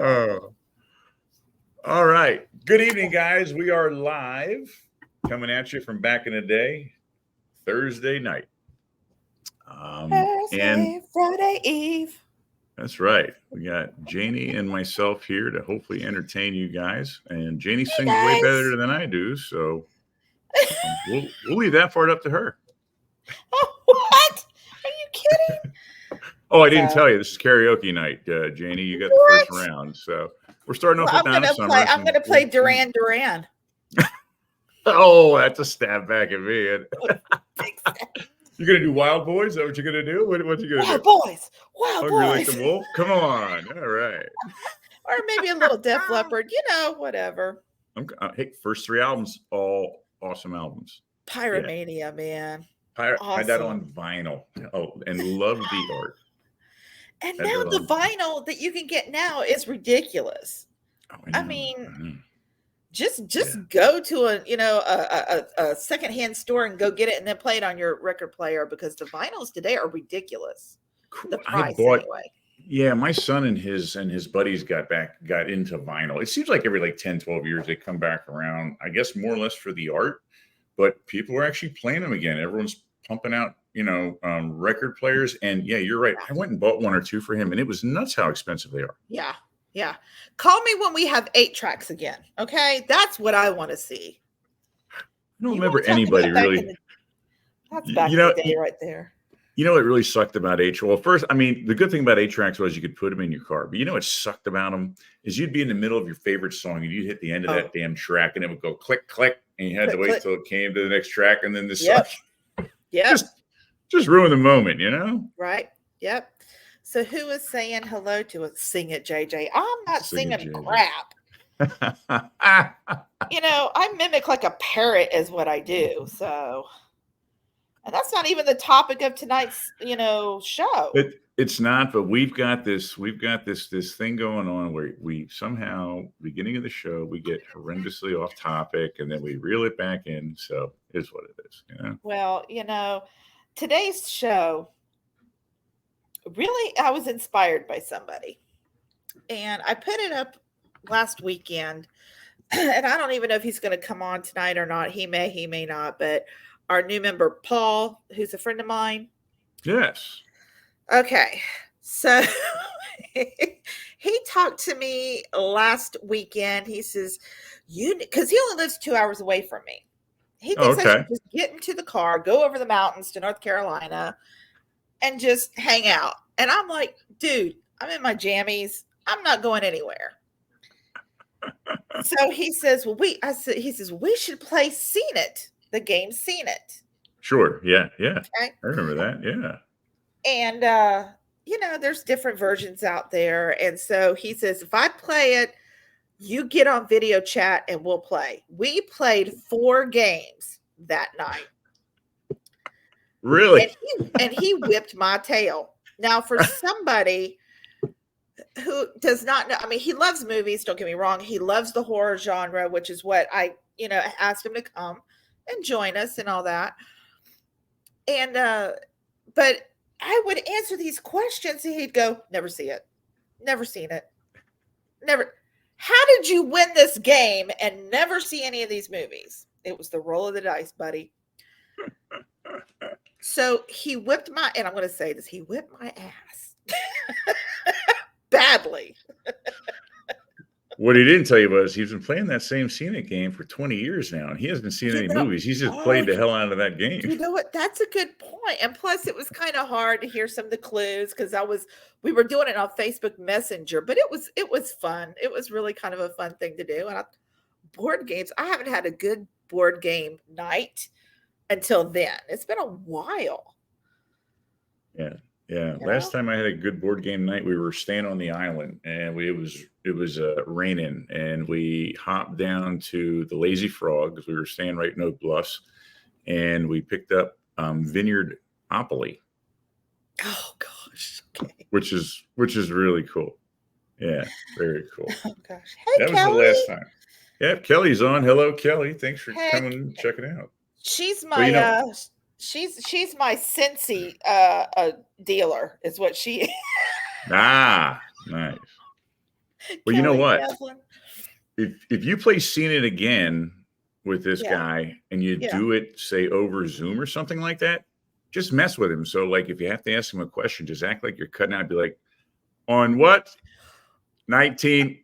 Oh, all right. Good evening, guys. We are live coming at you from back in the day, Thursday night. And Friday Eve. that's right. We got Janie and myself here to hopefully entertain you guys. And Janie sings way better than I do, so we'll leave that part up to her. Oh, what? Are you kidding? Oh, I didn't tell you. This is karaoke night, Janie. You got the first round, so we're starting off with Donna Summers. I'm gonna play Duran Duran. Oh, that's a stab back at me. You're gonna do Wild Boys? Is that what you're gonna do? What you gonna do? Wild Boys. Like the Wolf? Come on! All right. Or maybe a little Def Leppard. Whatever. Hey, first 3 albums, all awesome albums. Pyromania, man. Awesome. Had that on vinyl. Oh, and love the art. And now the vinyl that you can get now is ridiculous. Oh, I mean, just go to a secondhand store and go get it and then play it on your record player, because the vinyls today are ridiculous. Cool. The price anyway. Yeah, my son and his buddies got into vinyl. It seems like every 10, 12 years they come back around, I guess more or less for the art, but people are actually playing them again. Everyone's pumping out, record players. And yeah, you're right. I went and bought 1 or 2 for him, and it was nuts how expensive they are. Yeah. Yeah. Call me when we have 8 tracks again. Okay. That's what I want to see. I don't remember anybody really. That's back in the day right there. You know what really sucked about 8? Well, first, I mean, the good thing about 8 tracks was you could put them in your car. But you know what sucked about them is you'd be in the middle of your favorite song and you'd hit the end of that damn track and it would go click, click. And you had to wait till it came to the next track. And then this just ruined the moment, Right. Yep. So who is saying hello to us? Sing it, JJ. I'm not singing crap. I mimic like a parrot is what I do. So, and that's not even the topic of tonight's, show. It's not, but we've got this thing going on where we somehow, beginning of the show, we get horrendously off topic and then we reel it back in. So it's what it is, Well, today's show, really, I was inspired by somebody, and I put it up last weekend, and I don't even know if he's going to come on tonight or not. He may not, but our new member, Paul, who's a friend of mine. Yes. Okay. So he talked to me last weekend. He says, because he only lives 2 hours away from me. He thinks I should just get into the car, go over the mountains to North Carolina, and just hang out. And I'm like, dude, I'm in my jammies. I'm not going anywhere. So he says, we should play Seen It, the game Seen It. Sure. Yeah. Yeah. Okay. I remember that. Yeah. And, there's different versions out there. And so he says, if I play it, you get on video chat and we'll play. We played 4 games that night. Really? And he whipped my tail. Now, for somebody who does not know, I mean, he loves movies, don't get me wrong. He loves the horror genre, which is what I, asked him to come and join us and all that. And, but I would answer these questions and he'd go, never see it. Never seen it. Never. How did you win this game and never see any of these movies? It was the roll of the dice, buddy. So he whipped and I'm going to say this, he whipped my ass badly. What he didn't tell you was he's been playing that same Seen It game for 20 years now, and he hasn't seen any movies. He's just played the hell out of that game. You know what? That's a good point. And plus, it was kind of hard to hear some of the clues because we were doing it on Facebook Messenger, but it was fun. It was really kind of a fun thing to do. And board games, I haven't had a good board game night until then. It's been a while. Yeah. Yeah. Last time I had a good board game night, we were staying on the island and it was raining, and we hopped down to the Lazy Frog because we were staying right in Oak Bluffs, and we picked up Vineyard Opoly. Oh gosh. Okay. Which is really cool. Yeah, very cool. Oh gosh. Hey, that Kelly. Was the last time. Yeah, Kelly's on. Hello, Kelly. Thanks for coming and checking out. She's my she's my Cincy dealer is what she is. Ah, nice. Well, you know Kelly what? Kaplan. If you play Seen It Again with this Yeah, guy and you yeah. do it, say, over Zoom or something like that, just mess with him. So, like, if you have to ask him a question, just act like you're cutting out. Be like, on what 19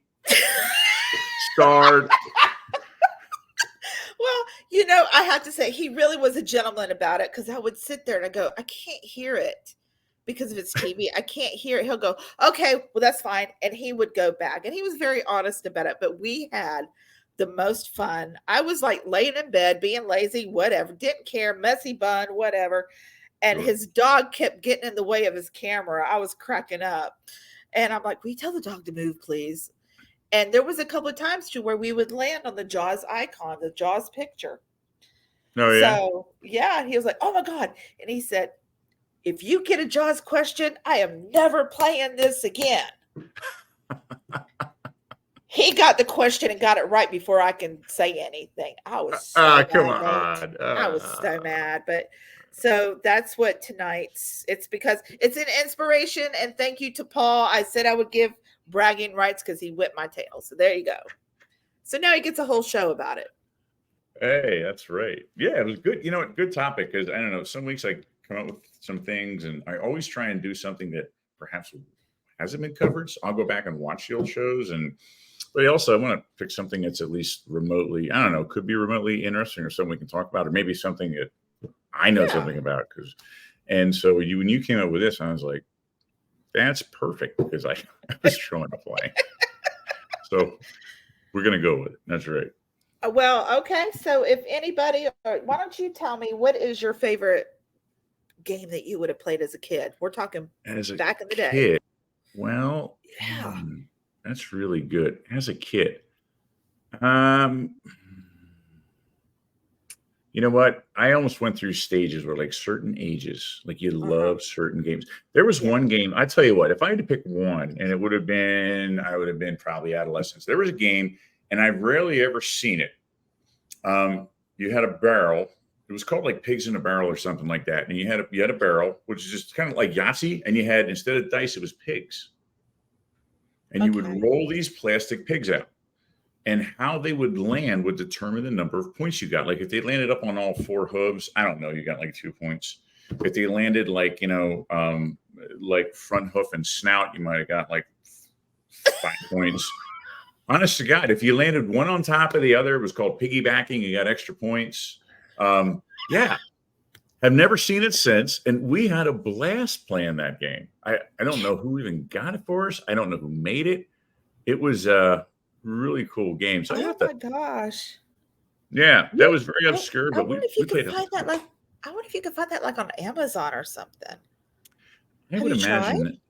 starred. Well, I have to say he really was a gentleman about it because I would sit there and I go, I can't hear it because of his TV. I can't hear it. He'll go, okay, well, that's fine. And he would go back and he was very honest about it. But we had the most fun. I was like laying in bed, being lazy, whatever, didn't care, messy bun, whatever. And Sure. his dog kept getting in the way of his camera. I was cracking up. And I'm like, will you tell the dog to move, please? And there was a couple of times too where we would land on the Jaws icon, the Jaws picture. Oh, yeah. So yeah, he was like, "Oh my God." And he said, "If you get a Jaws question, I am never playing this again." He got the question and got it right before I can say anything. I was so Come mad, mate. on. I was so mad. But so that's what it's because it's an inspiration. And thank you to Paul. I said I would give bragging rights because he whipped my tail. So there you go. So now he gets a whole show about it. Hey, that's right. Yeah, it was good. You know what? Good topic because I don't know. Some weeks I come up with some things, and I always try and do something that perhaps hasn't been covered. So I'll go back and watch the old shows, but also I want to pick something that's at least remotely, I don't know, could be remotely interesting or something we can talk about, or maybe something that I know something about. And so when you came up with this, I was like, that's perfect because I was trying to play. So we're gonna go with it. That's right. Well, okay. So if anybody, why don't you tell me what is your favorite game that you would have played as a kid? We're talking As a back in the day. kid, well, Yeah. that's really good. As a kid, um, you know what? I almost went through stages where, like, certain ages, like, you Uh-huh. love certain games. There was Yeah. one game. I tell you what, if I had to pick one, and I would have been probably adolescence. There was a game, and I've rarely ever seen it. You had a barrel. It was called like Pigs in a Barrel or something like that. And you had a barrel, which is just kind of like Yahtzee, and you had, instead of dice, it was pigs. And you would Okay. roll these plastic pigs out. And how they would land would determine the number of points you got. Like if they landed up on all four hooves, I don't know, you got like 2 points. If they landed like, like front hoof and snout, you might have got like 5 points. Honest to God, if you landed one on top of the other, it was called piggybacking. You got extra points. Yeah, have never seen it since, and we had a blast playing that game. I don't know who even got it for us. I don't know who made it. It was a really cool game. So I Oh have to. my gosh. Yeah, Yeah. that was very obscure, I but wonder if you we could played it. find that like I wonder if you could find that like on Amazon or something. I Have would you tried? imagine.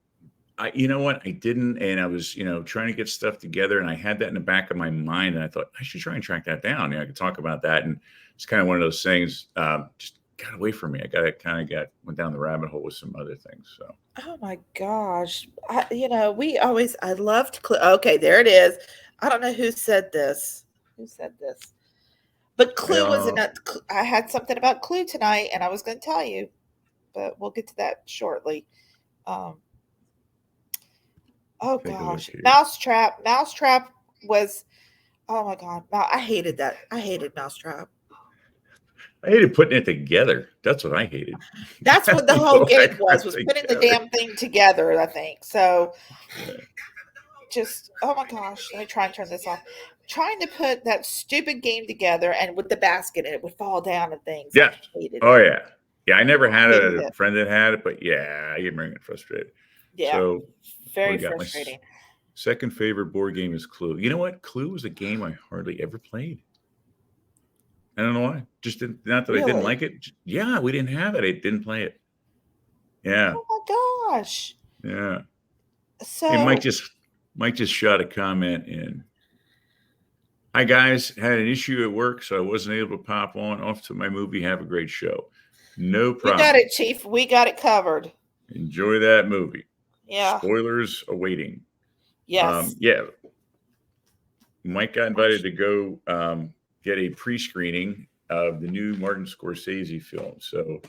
You know what? I didn't, and I was, trying to get stuff together, and I had that in the back of my mind, and I thought I should try and track that down. I could talk about that, and it's kind of one of those things. Just got away from me. Went down the rabbit hole with some other things. So Oh my gosh. I loved Clue. Okay, there it is. I don't know who said this. Who said this? But Clue was yeah, enough. I had something about Clue tonight, and I was going to tell you, but we'll get to that shortly. Um, oh take a look gosh, here. Mousetrap. Mousetrap was. Oh my god, I hated that. I hated Mousetrap. I hated putting it together. That's what I hated. That's what the Putting whole all that game crap was putting the together. damn thing together. I think so. Yeah. Just oh my gosh, let me try and turn this off. Trying to put that stupid game together and with the basket and it would fall down and things. Yes. I hated Oh it. yeah. Yeah. I never had it. I Hated had a it. friend that had it, but yeah, I get very frustrated. Yeah. So what do Very we got? frustrating. Second favorite board game is Clue. You know what? Clue was a game I hardly ever played. I don't know why. Just didn't, not that I didn't Really? like it. Yeah, we didn't have it. I didn't play it. Yeah. Oh my gosh. Yeah. Hey, So Mike just shot a comment in. Hi guys, had an issue at work, so I wasn't able to pop on. Off to my movie. Have a great show. No you got problem. it, Chief. We got it covered. Enjoy that movie. Yeah. Spoilers awaiting. Yes. Yeah, Mike got invited to go get a pre-screening of the new Martin Scorsese film. So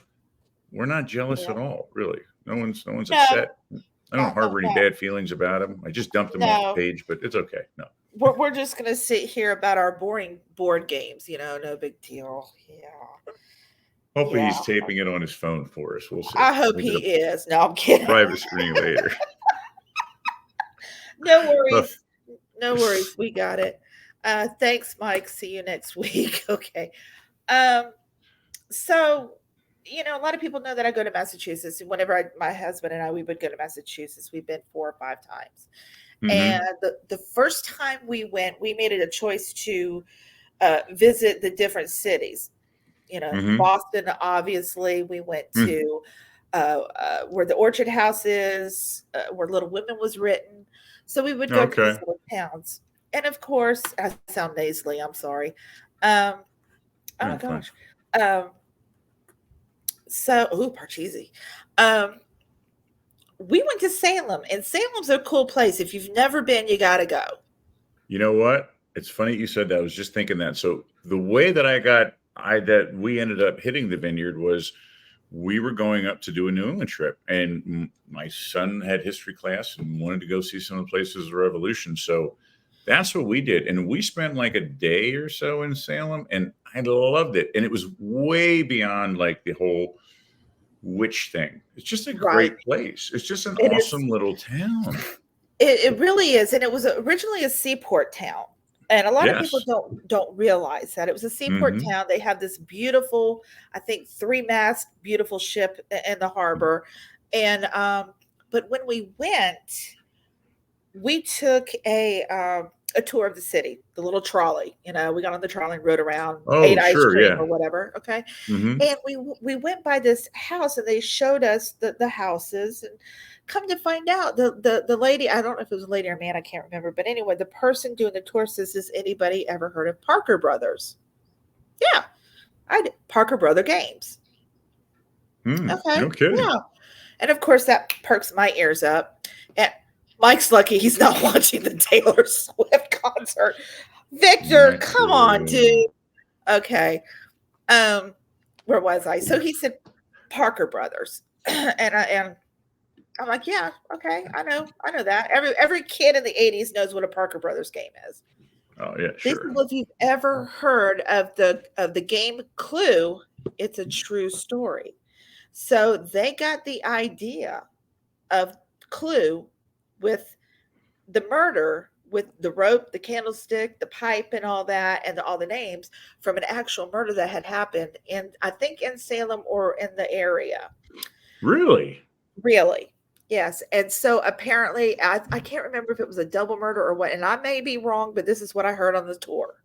we're not jealous Yeah. at all, really. No one's No, upset. I don't Oh harbor any no, bad feelings about him. I just dumped him off the no. page, but it's okay. No. We're just gonna sit here about our boring board games. No big deal. Yeah, Hopefully yeah. he's taping it on his phone for us. We'll see. I hope We'll he get a is. No, I'm kidding. private screen later. No Uh, worries. No worries. We got it. Thanks, Mike. See you next week. Okay. Um, so a lot of people know that I go to Massachusetts. And whenever my husband and I, we would go to Massachusetts. We've been 4 or 5 times. And mm-hmm. the first time we went, we made it a choice to visit the different cities. Mm-hmm. Boston, obviously. We went Mm. to where the Orchard House is, where Little Women was written. So we would go to these Okay. little towns. And of course, I sound nasally. I'm sorry. Um, oh my Yeah, fine. gosh. Um, Parcheesi. Um, we went to Salem, and Salem's a cool place. If you've never been, you got to go. You know what? It's funny you said that. I was just thinking that. So the way that that we ended up hitting the vineyard was we were going up to do a New England trip, and my son had history class and wanted to go see some of the places of the Revolution. So that's what we did, and we spent like a day or so in Salem, and I loved it. And it was way beyond like the whole witch thing. It's just a Right. great place. It's just an It is. awesome little town. It really is, and it was originally a seaport town, and a lot of people Yes. don't realize that it was a seaport Mm-hmm. town. They have this beautiful, I think, 3-mast, beautiful ship in the harbor, and but when we went, we took a tour of the city, the little trolley. We got on the trolley and rode around, ate Oh, ice sure. cream Yeah. or whatever. Okay, Mm-hmm. and we went by this house, and they showed us the houses, and come to find out, the lady, I don't know if it was a lady or a man, I can't remember, but anyway, the person doing the tour says, "Has anybody ever heard of Parker Brothers?" Yeah, I did. Parker Brother Games. Okay, No kidding. yeah, and of course that perks my ears up. And Mike's lucky he's not watching the Taylor Swift concert. Victor, Not come on, kidding. dude. Okay. Where was I? So he said Parker Brothers. And I'm like, yeah, okay, I know that. Every kid in the 80s knows what a Parker Brothers game is. Oh yeah, They said, sure. well, if you've ever heard of the game Clue, it's a true story. So they got the idea of Clue with the murder, with the rope, the candlestick, the pipe, and all that, and all the names from an actual murder that had happened in, I think, in Salem or in the area. Really? Really? Yes. And so apparently, I can't remember if it was a double murder or what, and I may be wrong, but this is what I heard on the tour.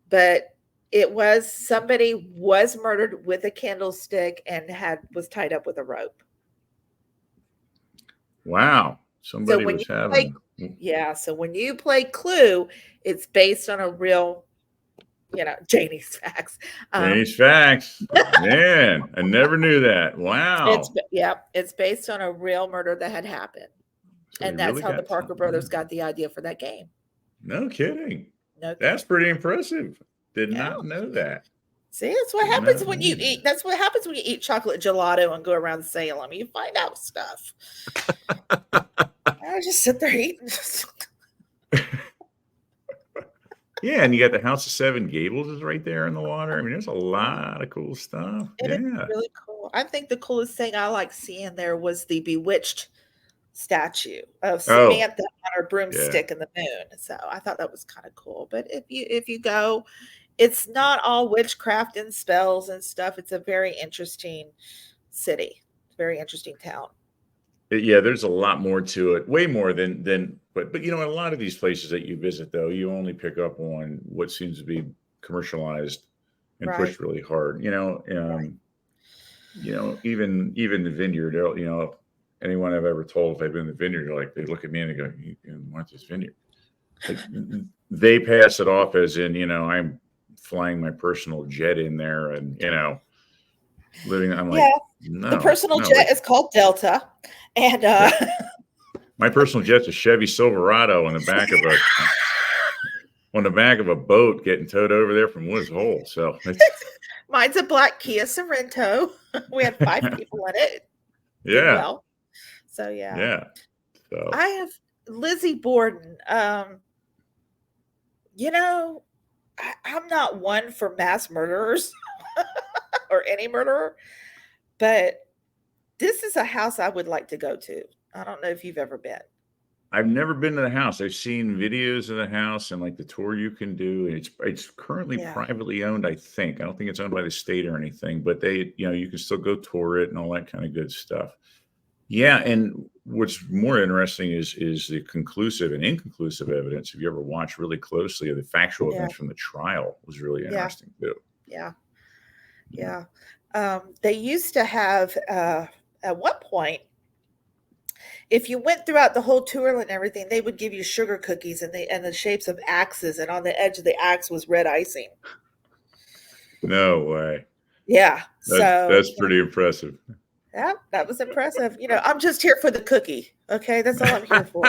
But it was, somebody was murdered with a candlestick and was tied up with a rope. Wow. So Somebody when was you play, having yeah, so when you play Clue, it's based on a real, Janie's facts. Janie's facts. Man, I never knew that. Wow. It's based on a real murder that had happened. So he And that's really how the got Parker something. brothers got the idea for that game. No kidding. No That's kidding. pretty impressive. Did Yeah. not know that. See, that's what Did happens not when know you that. eat. That's what happens when you eat chocolate gelato and go around Salem. You find out stuff. I just sit there eating. Yeah, and you got the House of Seven Gables is right there in the water. I mean, there's a lot of cool stuff. It is Yeah. really cool. I think the coolest thing I like seeing there was the Bewitched statue of Oh, Samantha on her yeah. broomstick in the moon. So I thought that was kind of cool. But if you go, it's not all witchcraft and spells and stuff. It's a very interesting city, very interesting town. Yeah, there's a lot more to it, way more than but in a lot of these places that you visit though, you only pick up on what seems to be commercialized and Right. pushed really hard. Right. Even the vineyard, anyone I've ever told if I've been in the vineyard, like they look at me and they go, "You want this vineyard?" Like they pass it off as in, I'm flying my personal jet in there and, living. I'm Yeah. like, The no, personal no, jet is called Delta. And yeah. My personal jet's a Chevy Silverado on the back of a boat getting towed over there from Woods Hole. So mine's a black Kia Sorrento. We had 5 people in it. Did yeah, well. So yeah, Yeah. So I have Lizzie Borden. You know, I'm not one for mass murderers or any murderer, but this is a house I would like to go to. I don't know if you've ever been. I've never been to the house. I've seen videos of the house and like the tour you can do. It's currently Yeah, privately owned, I think. I don't think it's owned by the state or anything, but they, you can still go tour it and all that kind of good stuff. Yeah, and what's more interesting is the conclusive and inconclusive evidence. If you ever watch really closely of the factual yeah, evidence from the trial, was really yeah, interesting too. yeah, yeah. They used to have at one point, if you went throughout the whole tour and everything, they would give you sugar cookies and the shapes of axes, and on the edge of the axe was red icing. No way. Yeah. So That's pretty impressive. yeah, that was impressive. I'm just here for the cookie. Okay, that's all I'm here for.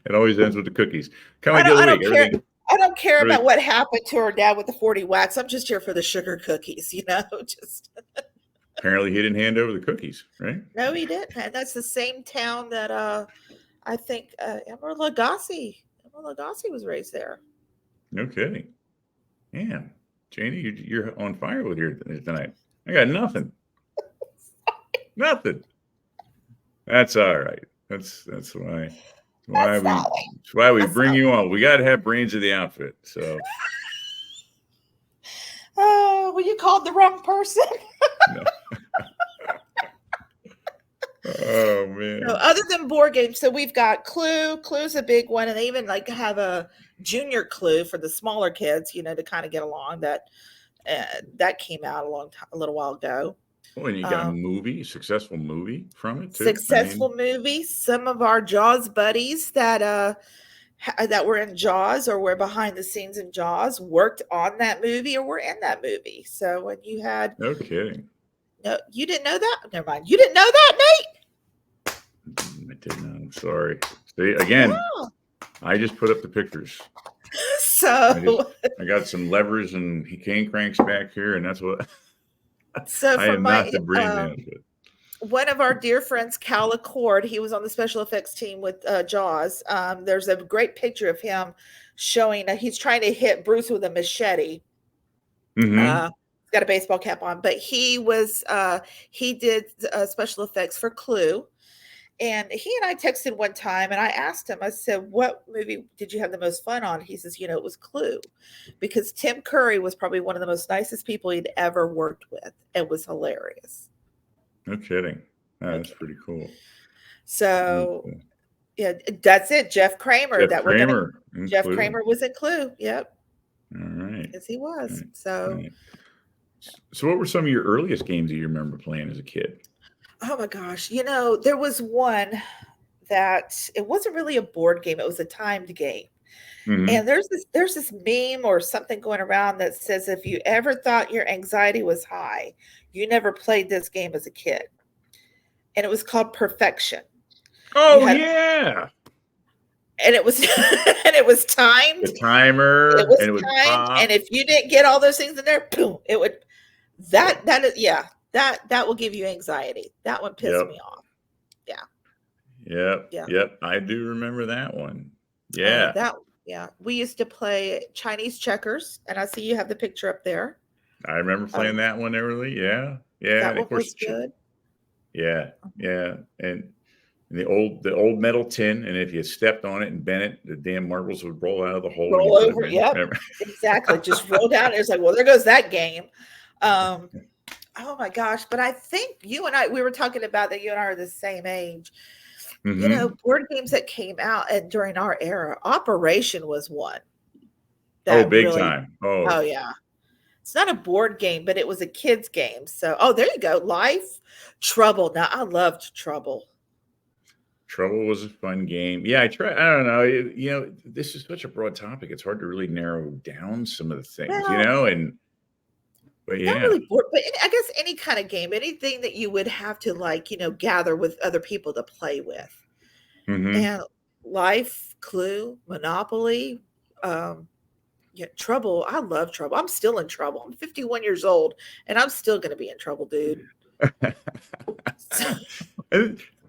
It always ends with the cookies. Can't I wait till don't. the I week. don't care. I don't care about Everything. what happened to her dad with the 40 wax. I'm just here for the sugar cookies. Just Apparently, he didn't hand over the cookies, right? no, he didn't. And that's the same town that I think Emerald Lagasse was raised there. No kidding. Man, Janie, you're on fire with here tonight. I got nothing. Nothing. That's all right. That's why That's we not. that's why we That's bring not. you on. We got to have brains of the outfit. So Oh, well, you called the wrong person. no. Oh No, man. other than board games, so we've got Clue. Clue's a big one, and they even like have a junior Clue for the smaller kids, to kind of get along. That came out a little while ago. Oh, and you got successful movie from it too. I mean, Successful movie. Some of our Jaws buddies that were in Jaws or were behind the scenes in Jaws worked on that movie or were in that movie. So when you had no kidding. no, you didn't know that. Never mind. You didn't know that, Nate. I didn't know. I'm sorry. See, again, Yeah. I just put up the pictures. So I got some levers and cane cranks back here, and that's what so I for am not my the brain outfit. one of our dear friends, Cal Accord, he was on the special effects team with Jaws. There's a great picture of him showing he's trying to hit Bruce with a machete. Mm-hmm. He's got a baseball cap on, but he did special effects for Clue. And he and I texted one time and I asked him, I said, what movie did you have the most fun on? He says, it was Clue, because Tim Curry was probably one of the most nicest people he'd ever worked with. It was hilarious. No kidding. Oh, Okay. that's pretty cool. So yeah, that's it. Jeff Kramer Jeff Kramer was in Clue. Yep. All right. Yes, he was. All right. So All right. So what were some of your earliest games that you remember playing as a kid? oh my gosh. There was one that it wasn't really a board game, it was a timed game. Mm-hmm. And there's this meme or something going around that says if you ever thought your anxiety was high, you never played this game as a kid. And it was called Perfection. Oh yeah. And it was and it was timed. The timer, It was and it would timed, pop. and if you didn't get all those things in there, boom, it would that is yeah, that will give you anxiety. That one pissed me off. Yeah. Yep. Yeah. Yep. I do remember that one. Oh, Yeah. yeah. We used to play Chinese checkers, and I see you have the picture up there. I remember playing that one early. Yeah. Yeah. That And one of course, was good. yeah. Yeah. And the old metal tin, and if you stepped on it and bent it, the damn marbles would roll out of the hole and you Roll put over, them in. yep. Exactly. Just roll down. It's like, well, there goes that game. Oh my gosh. But I think you and I, we were talking about that you and I are the same age. Mm-hmm. Board games that came out during our era, Operation was one. Oh, big time. Oh Oh, yeah. It's not a board game, but it was a kid's game. So, oh, there you go. Life, Trouble. Now, I loved Trouble. Trouble was a fun game. Yeah, I try. I don't know. This is such a broad topic. It's hard to really narrow down some of the things, Well, but not yeah. really board, but I guess any kind of game, anything that you would have to gather with other people to play with. Mm-hmm. And Life, Clue, Monopoly, Trouble. I love Trouble. I'm still in trouble. I'm 51 years old, and I'm still going to be in trouble, dude.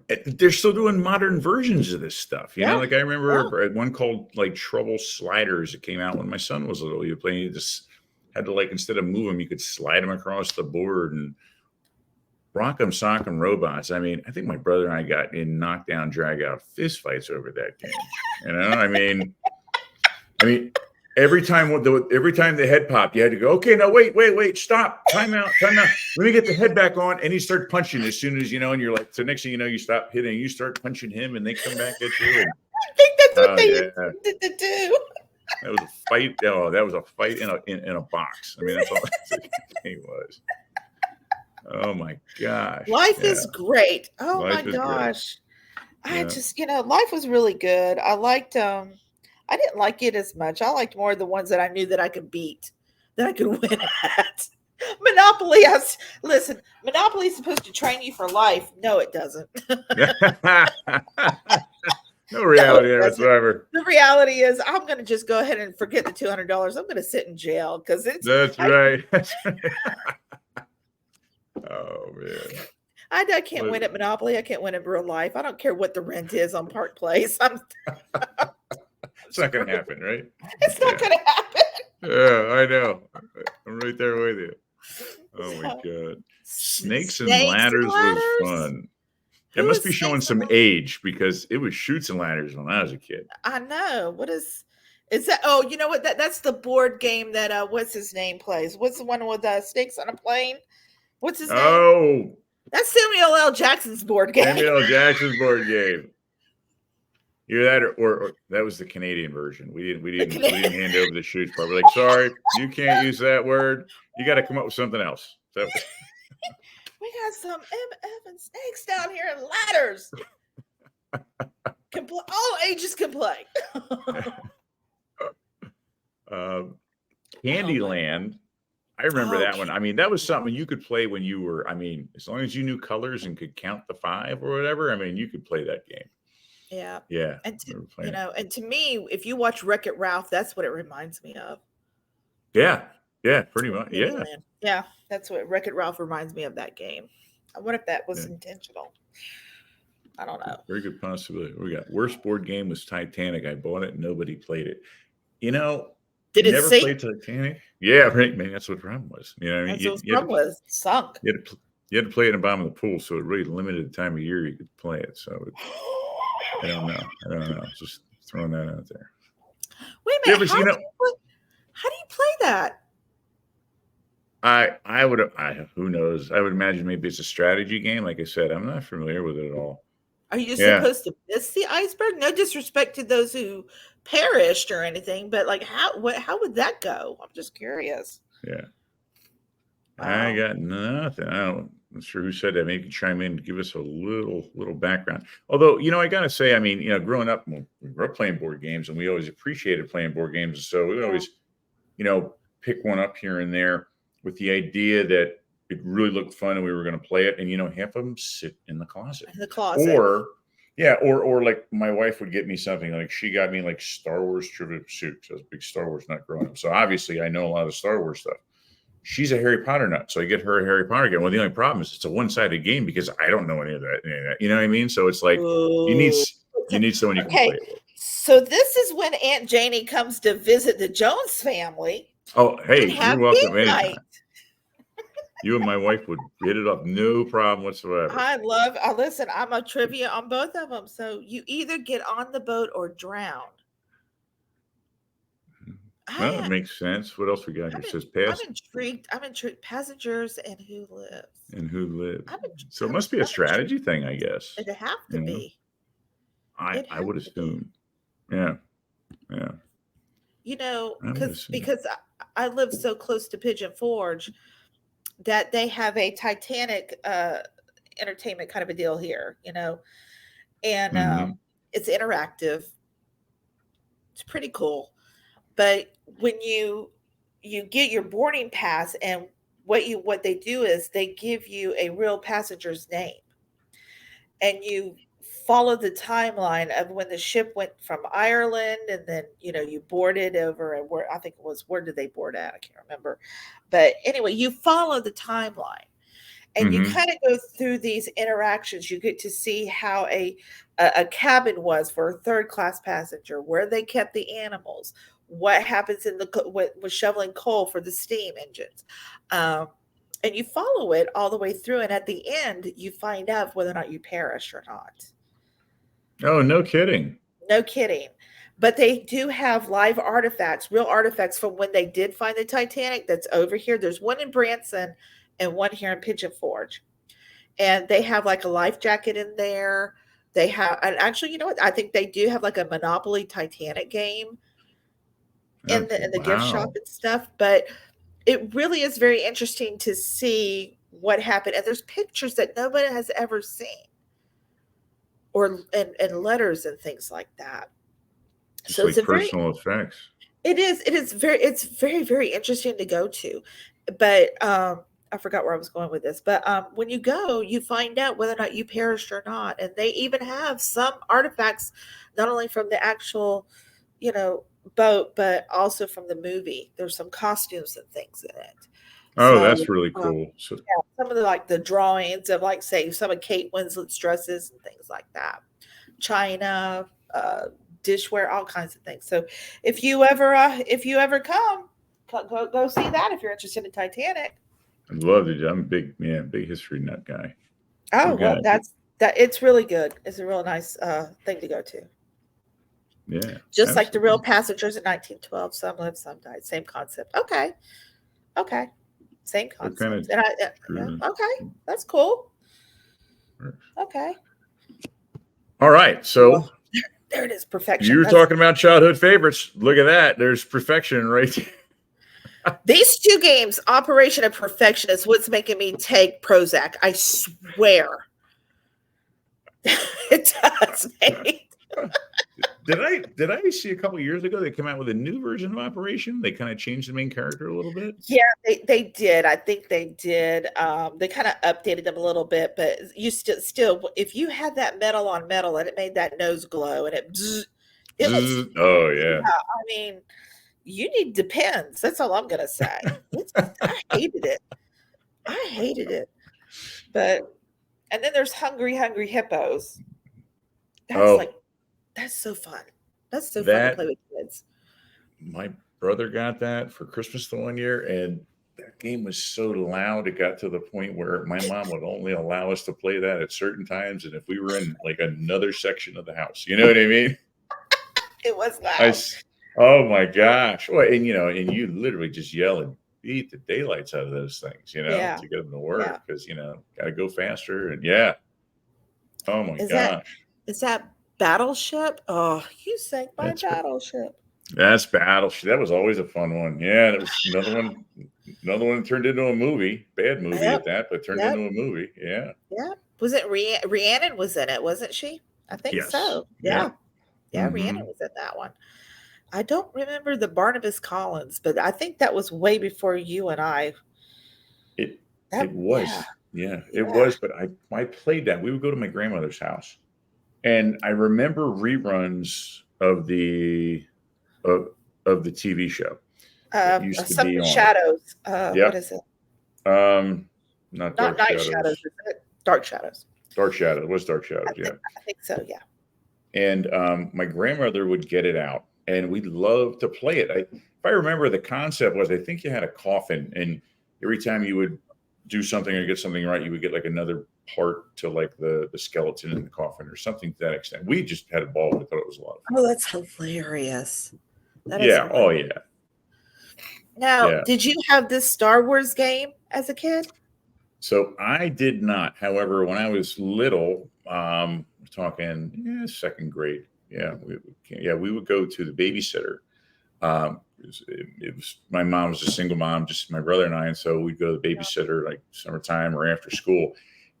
they're still doing modern versions of this stuff. Yeah. Like I Yeah. remember one called like Trouble Sliders. It came out when my son was little. You play, you just had to like, instead of move them, you could slide them across the board and Rock'em Sock'em Robots. I mean, I think my brother and I got in knockdown, drag out fist fights over that game. I mean, every time the head popped, you had to go, okay, now wait, stop, time out. Let me get the head back on. And he started punching as soon as, and you're like, so next thing you know, you stop hitting, you start punching him and they come back at you. And, I think that's what they intended to do. That was a fight. Oh, that was a fight in a box. I mean, that's all it was. Oh my gosh. Life is great. Oh Life my is gosh. great. I just, life was really good. I liked I didn't like it as much. I liked more of the ones that I knew that I could beat, that I could win at. Monopoly, listen, Monopoly is supposed to train you for life. No, it doesn't. No reality there whatsoever. The reality is I'm going to just go ahead and forget the $200. I'm going to sit in jail because That's right. That's right. Oh, man. I can't win at Monopoly. I can't win in real life. I don't care what the rent is on Park Place. It's not going to happen, right? It's not going to happen. Yeah, I know. I'm right there with you. Oh, my God. Snakes and Ladders was fun. It must be showing some age because it was Chutes and Ladders when I was a kid. I know. What is that? Oh, you know what? That's the board game that what's his name plays. What's the one with snakes on a plane? What's his name? Oh, that's Samuel L. Jackson's board game. Samuel L. Jackson's board game. Either that or that was the Canadian version. We didn't hand over the Chutes part. We're like, sorry, you can't use that word. You got to come up with something else. So. We got some MF and snakes down here and ladders. All ages can play. Candyland. I remember that one. I mean, that was something you could play when you were, as long as you knew colors and could count the 5 or whatever, you could play that game. Yeah. Yeah. And and to me, if you watch Wreck-It Ralph, that's what it reminds me of. Yeah. Yeah, pretty much. Yeah. Yeah, that's what Wreck-It Ralph reminds me of, that game. I wonder if that was intentional. I don't know. Very good possibility. We got worst board game was Titanic. I bought it. Nobody played it. Did it never sink? Played Titanic? Yeah, right. Man, that's what the problem was. That's what the problem was. Sunk. You had to play it in the bottom of the pool, so it really limited the time of year you could play it. So I don't know. Just throwing that out there. Wait a minute. How do you play that? Who knows? I would imagine maybe it's a strategy game. Like I said, I'm not familiar with it at all. Are you supposed to miss the iceberg? No disrespect to those who perished or anything, but like how would that go? I'm just curious. Yeah. Wow. I got nothing. I'm not sure who said that. Maybe you can chime in and give us a little background. Although, I got to say, growing up, we grew up playing board games and we always appreciated playing board games. So we would always, pick one up here and there with the idea that it really looked fun and we were going to play it. And, half of them sit in the closet. Or like my wife would get me something, like she got me like Star Wars Trivia Pursuit. I was a big Star Wars nut growing up. So obviously I know a lot of Star Wars stuff. She's a Harry Potter nut. So I get her a Harry Potter game. Well, the only problem is it's a one-sided game because I don't know any of that. You know what I mean? So it's like you need someone you can play it with. So this is when Aunt Janie comes to visit the Jones family. Oh, hey, you're welcome anytime. You and my wife would hit it up, no problem whatsoever. Listen, I'm a trivia on both of them. So you either get on the boat or drown. Well, it makes sense. What else we got here? It says pass. I'm intrigued. Passengers and who lives. So it must be a strategy thing, I guess. It'd have to be. I would assume. Yeah. Because I live so close to Pigeon Forge that they have a Titanic entertainment kind of a deal here, and it's interactive. It's pretty cool. But when you get your boarding pass, and what they do is they give you a real passenger's name, and you follow the timeline of when the ship went from Ireland, and then you boarded over at where did they board at? I can't remember, but anyway, you follow the timeline, and you Hmm. kind of go through these interactions. You get to see how a cabin was for a third class passenger, where they kept the animals, what happens in the with shoveling coal for the steam engines. Um, and you follow it all the way through, and at the end you find out whether or not you perish or not. Oh, no kidding. No kidding. But they do have live artifacts, real artifacts from when they did find the Titanic that's over here. There's one in Branson and one here in Pigeon Forge. And they have like a life jacket in there. They have, and actually, you know what? I think they do have like a Monopoly Titanic game Oh, in the gift shop wow. and stuff. But it really is very interesting to see what happened. And there's pictures that nobody has ever seen, or and letters and things like that. Just So it's like a very personal effects. it's very, very interesting to go to. But, I forgot where I was going with this, but, when you go, you find out whether or not you perished or not, and they even have some artifacts, not only from the actual, you know, boat, but also from the movie. There's some costumes and things in it. Oh, So, that's really um, cool. So, yeah, some of the, like, the drawings of, like, say, some of Kate Winslet's dresses and things like that. China, dishware, all kinds of things. So if you ever come, go see that if you're interested in Titanic. I'd love to. I'm a big, yeah, big history nut guy. Oh We're well, gonna, that it's really good. It's a real nice thing to go to. yeah, Just like the real absolutely. passengers in 1912, some lived, some died. Same concept. Okay, okay, same What kind concept. of And yeah, true? okay, that's cool. Okay, All right. well, So there it is, perfection. you were That's talking about childhood favorites. Look at that. There's perfection right there. these two games, Operation and Perfection, is what's making me take Prozac. I swear. It does, mate. Did I see a couple years ago they came out with a new version of Operation? They kind of changed the main character a little bit. Yeah, they did. I think they did. They kind of updated them a little bit, but you still, if you had that metal on metal and it made that nose glow and it was, Zzz. Oh yeah. yeah. I mean, you need Depends. That's all I'm gonna say. I hated it. I hated it. But and then there's Hungry Hippos. That's Oh, like that's so fun. That's so fun to that play with kids. my brother got that for Christmas the one year, and that game was so loud it got to the point where my mom would only allow us to play that at certain times, and if we were in like another section of the house, you know what I mean? It was I, loud. s- oh my gosh! Well, and and you literally just yell and beat the daylights out of those things, Yeah, to get them to yeah. work because got to go faster, and yeah. Oh my Is that gosh, is that Battleship? Oh, you sank my that's battleship. that's Battleship. That was always a fun one. Yeah, and it was another one turned into a movie, bad movie Yep, at that, but turned yep, into a movie. Yeah. yep. Was it Rhiannon was in it, wasn't she? I think Yes. so. Yeah. Yep. Yeah, Hmm. Rhiannon was in that one. I don't remember the Barnabas Collins, but I think that was way before you and I. It That it yeah, was. Yeah, it yeah. was. But I played that. We would go to my grandmother's house, and I remember reruns of of the TV show that used to be Something on. Shadows. What Yep. is it? Um, not Not Dark Night Shadows, Shadows. is it? Dark Shadows. Dark Shadow. It was Dark Shadows. Yeah. I think so, yeah. And my grandmother would get it out, and we'd love to play it. If I remember, the concept was I think you had a coffin, and every time you would do something or get something right, you would get like another part to like the skeleton in the coffin or something to that extent. We just had a ball. We thought it was a lot of fun. Oh, that's hilarious. That is Yeah. Oh hilarious. yeah. Now, Yeah. did you have this Star Wars game as a kid? So I did not. However, when I was little, we're talking second grade. We would go to the babysitter. It was my mom was a single mom, just my brother and I, and so we'd go to the babysitter like summertime or after school.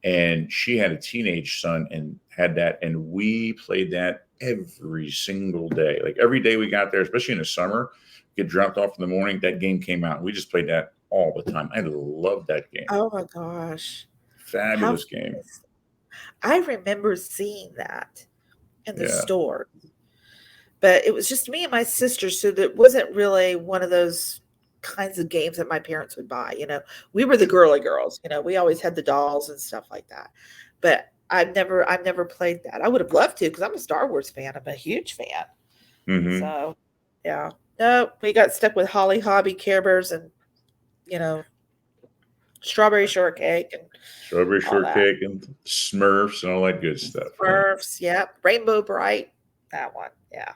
And she had a teenage son and had that, and we played that every single day. Like every day we got there, especially in the summer, get dropped off in the morning. That game came out. We just played that all the time. I loved that game. Oh my gosh. How Fabulous fun game. is I remember seeing that in the Yeah. store, but it was just me and my sister, so that wasn't really one of those kinds of games that my parents would buy. We were the girly girls. We always had the dolls and stuff like that. But I've never played that. I would have loved to because I'm a Star Wars fan. I'm a huge fan. Mm-hmm. So, yeah. No, we got stuck with Holly Hobby, Care Bears, and you know, strawberry shortcake and Strawberry all that. shortcake and Smurfs and all that good stuff. Yeah. Smurfs, yep. Rainbow Bright, that one, yeah.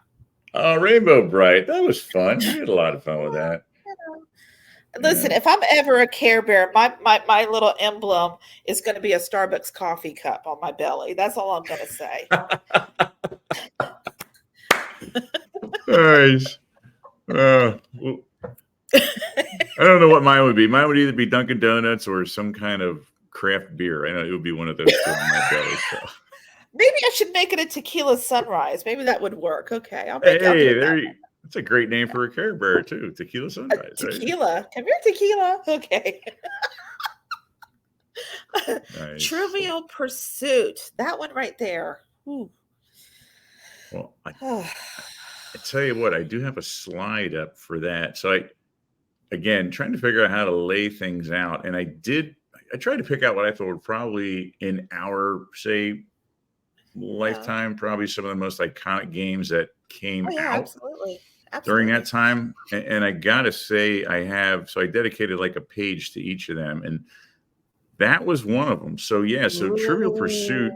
Oh, Rainbow Bright. That was fun. We had a lot of fun with that. Listen, Yeah. if I'm ever a Care Bear, my little emblem is going to be a Starbucks coffee cup on my belly. That's all I'm going to say. Nice. Well, I don't know what mine would be. Mine would either be Dunkin' Donuts or some kind of craft beer. I know it would be one of those two on my belly. So. Maybe I should make it a tequila sunrise. Maybe that would work. Okay, I'll do Hey, it that way. that's a great name for a Care Bear too. Tequila Sunrise. Tequila. Right? Come here, tequila. Okay. Nice. Trivial Pursuit. That one right there. Ooh. Well, I tell you what, I do have a slide up for that. So again, trying to figure out how to lay things out. And I tried to pick out what I thought were probably in our, say, lifetime, probably some of the most iconic games that came out absolutely. During that time. And I got to say, I dedicated like a page to each of them. And that was one of them. So, yeah. So Trivial Pursuit,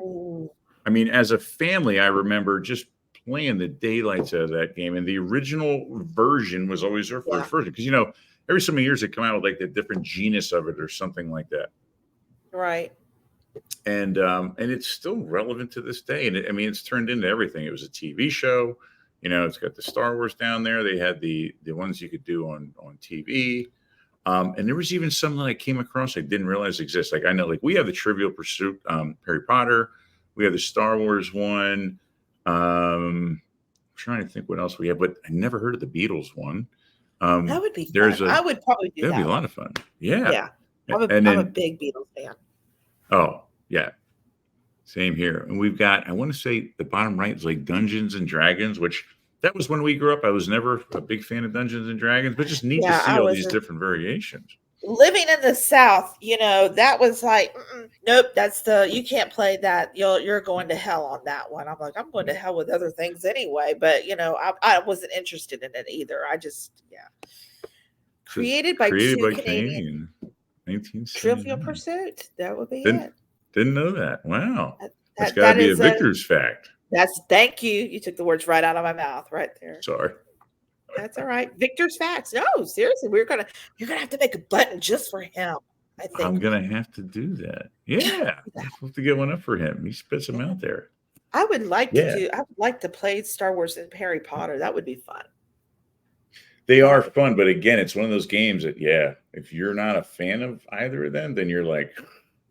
I mean, as a family, I remember just playing the daylights out of that game. And the original version was always our first version. Because, every so many years they come out with like the different genus of it or something like that. Right. And it's still relevant to this day. And it's turned into everything. It was a TV show. It's got the Star Wars down there. They had the ones you could do on TV. And there was even some that I came across I didn't realize exist. Like I know, like we have the Trivial Pursuit, Harry Potter. We have the Star Wars one. I'm trying to think what else we have, but I never heard of the Beatles one. That would be fun. I would probably do that. That'd be a lot of fun. Yeah. Yeah. I'm a big Beatles fan. Oh, yeah. Same here. And we've got, I want to say the bottom right is like Dungeons and Dragons, which that was when we grew up. I was never a big fan of Dungeons and Dragons, but just neat to see all these different variations. Living in the South, that was like, nope, you can't play that. You're going to hell on that one. I'm like, I'm going to hell with other things anyway. But, I wasn't interested in it either. I just, Created by Canadian. 1979. Trivial Pursuit. That would be it. Didn't know that. Wow. That's got to be a Victor's fact. Thank you. You took the words right out of my mouth right there. Sorry. That's all right. Victor's facts. No, seriously, you're gonna have to make a button just for him. I think I'm gonna have to do that. Yeah, I have to get one up for him. He spits them out there. I would like to play Star Wars and Harry Potter. That would be fun. They are fun, but again, it's one of those games that, if you're not a fan of either of them, then you're like,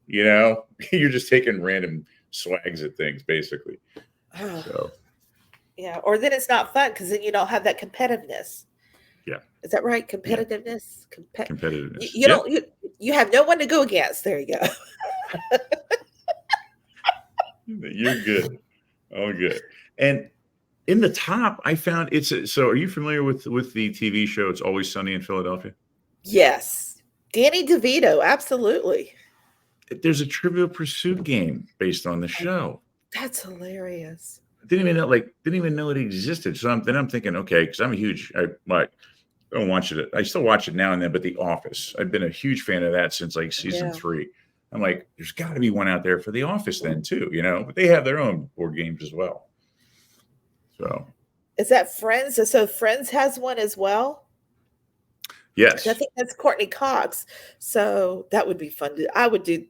you're just taking random swags at things, basically. So. Yeah, or then it's not fun because then you don't have that competitiveness. Yeah, is that right? Competitiveness. Yeah. Competitiveness. You have no one to go against. There you go. You're good. Oh, good. And in the top, I found so. Are you familiar with the TV show? It's Always Sunny in Philadelphia. Yes, Danny DeVito. Absolutely. There's a Trivial Pursuit game based on the show. That's hilarious. Didn't even know it existed. So then I'm thinking, okay, because I'm a huge, I don't watch it. I still watch it now and then, but The Office, I've been a huge fan of that since like season 3. I'm like, there's got to be one out there for The Office then too, but they have their own board games as well. So is that Friends? So Friends has one as well? Yes. I think that's Courtney Cox. So that would be fun. I would do.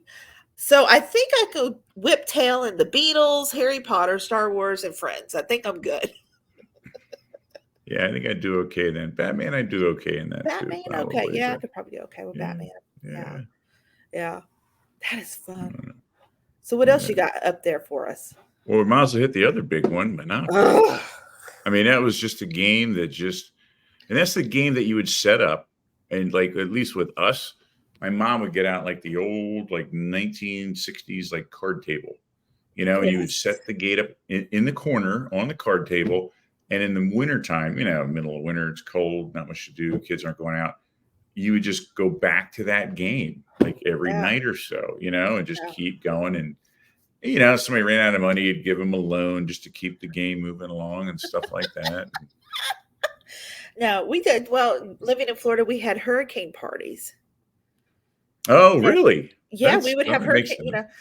So I think I could whip tail in the Beatles, Harry Potter, Star Wars, and Friends. I think I'm good. Yeah, I think I'd do okay then. Batman, I'd do okay in that too. Batman, okay. Yeah, I could probably do okay with Batman. Yeah. That is fun. So what else you got up there for us? Well, we might as well hit the other big one, Monopoly. That was just a game that and that's the game that you would set up, and like at least with us, my mom would get out like the old like 1960s like card table, and you would set the gate up in the corner on the card table. And in the wintertime, middle of winter, it's cold, not much to do, kids aren't going out. you would just go back to that game like every Yeah. night or so, and just Yeah. keep going. And somebody ran out of money, you'd give them a loan just to keep the game moving along and stuff like that. Now we did well living in Florida. We had hurricane parties. Oh, really? Yeah, we would have That makes hurricane. sense.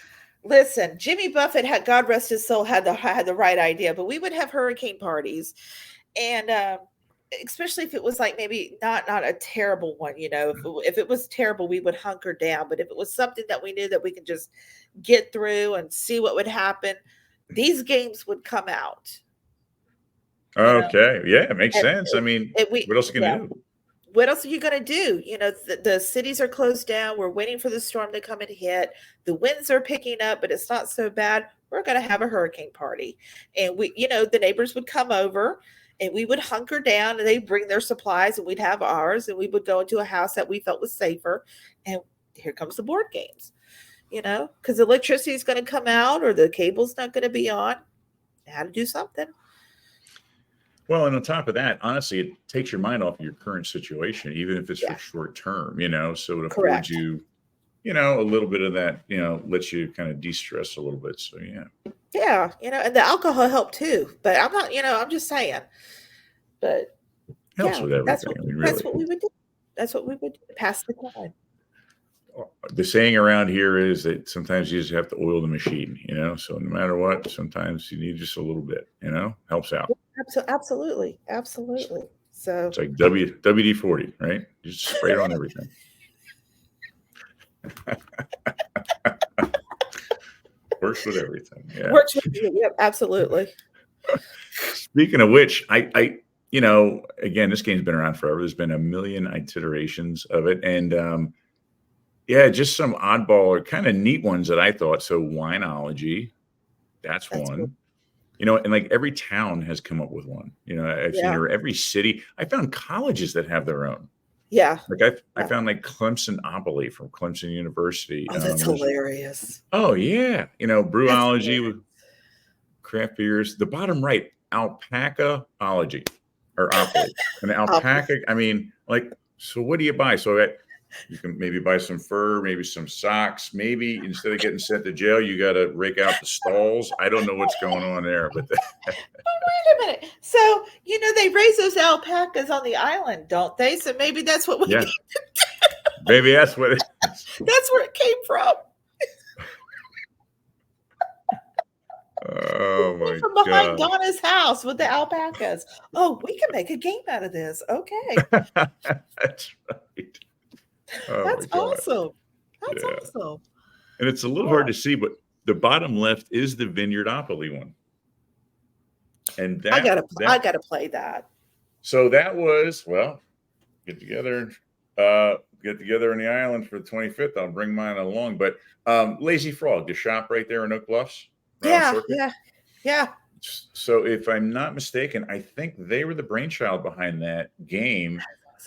Listen, Jimmy Buffett had, God rest his soul, had the right idea, but we would have hurricane parties, and especially if it was like maybe not a terrible one, if it was terrible, we would hunker down. But if it was something that we knew that we could just get through and see what would happen, these games would come out. Okay. Yeah, it makes And sense. I mean, what else are you going to do? What else are you going to do? The cities are closed down. We're waiting for the storm to come and hit. The winds are picking up, but it's not so bad. We're going to have a hurricane party. And the neighbors would come over and we would hunker down and they'd bring their supplies and we'd have ours and we would go into a house that we felt was safer. And here comes the board games, because electricity is going to come out or the cable's not going to be on. How to do something. Well, and on top of that, honestly, it takes your mind off of your current situation, even if it's for short term, so it affords you, a little bit of that, lets you kind of de-stress a little bit. So, yeah. Yeah. And the alcohol helped too, but I'm not, I'm just saying, but helps with everything. That's what we would do. That's what we would do. Pass the time. The saying around here is that sometimes you just have to oil the machine, so no matter what, sometimes you need just a little bit, helps out. Absolutely. So it's like WD-40, right? You just spray it on everything. Works with everything. Yeah. Works with you. Yep, absolutely. Speaking of which, I again, this game's been around forever. There's been a million iterations of it, and just some oddball or kind of neat ones that I thought. So Winology, that's one. Cool. And like every town has come up with one. I've seen every city. I found colleges that have their own. Yeah. Like I found like Clemsonopoly from Clemson University. Oh, that's hilarious. Oh yeah. Brewology with craft beers. The bottom right, Alpacaology or Opoly. And alpaca, I mean, like, so what do you buy? So you can maybe buy some fur, maybe some socks. Maybe instead of getting sent to jail, you got to rake out the stalls. I don't know what's going on there, but wait a minute. So they raise those alpacas on the island, don't they? So maybe that's what we. Yeah. Maybe that's what it is. That's where it came from. Oh my from behind God. Donna's house with the alpacas. Oh, we can make a game out of this. Okay. That's right. Oh, that's awesome. That's awesome. And it's a little hard to see, but the bottom left is the Vineyardopoly one. And I gotta play that. So that was, get together on the island for the 25th. I'll bring mine along. But Lazy Frog, the shop right there in Oak Bluffs. Yeah. So if I'm not mistaken, I think they were the brainchild behind that game.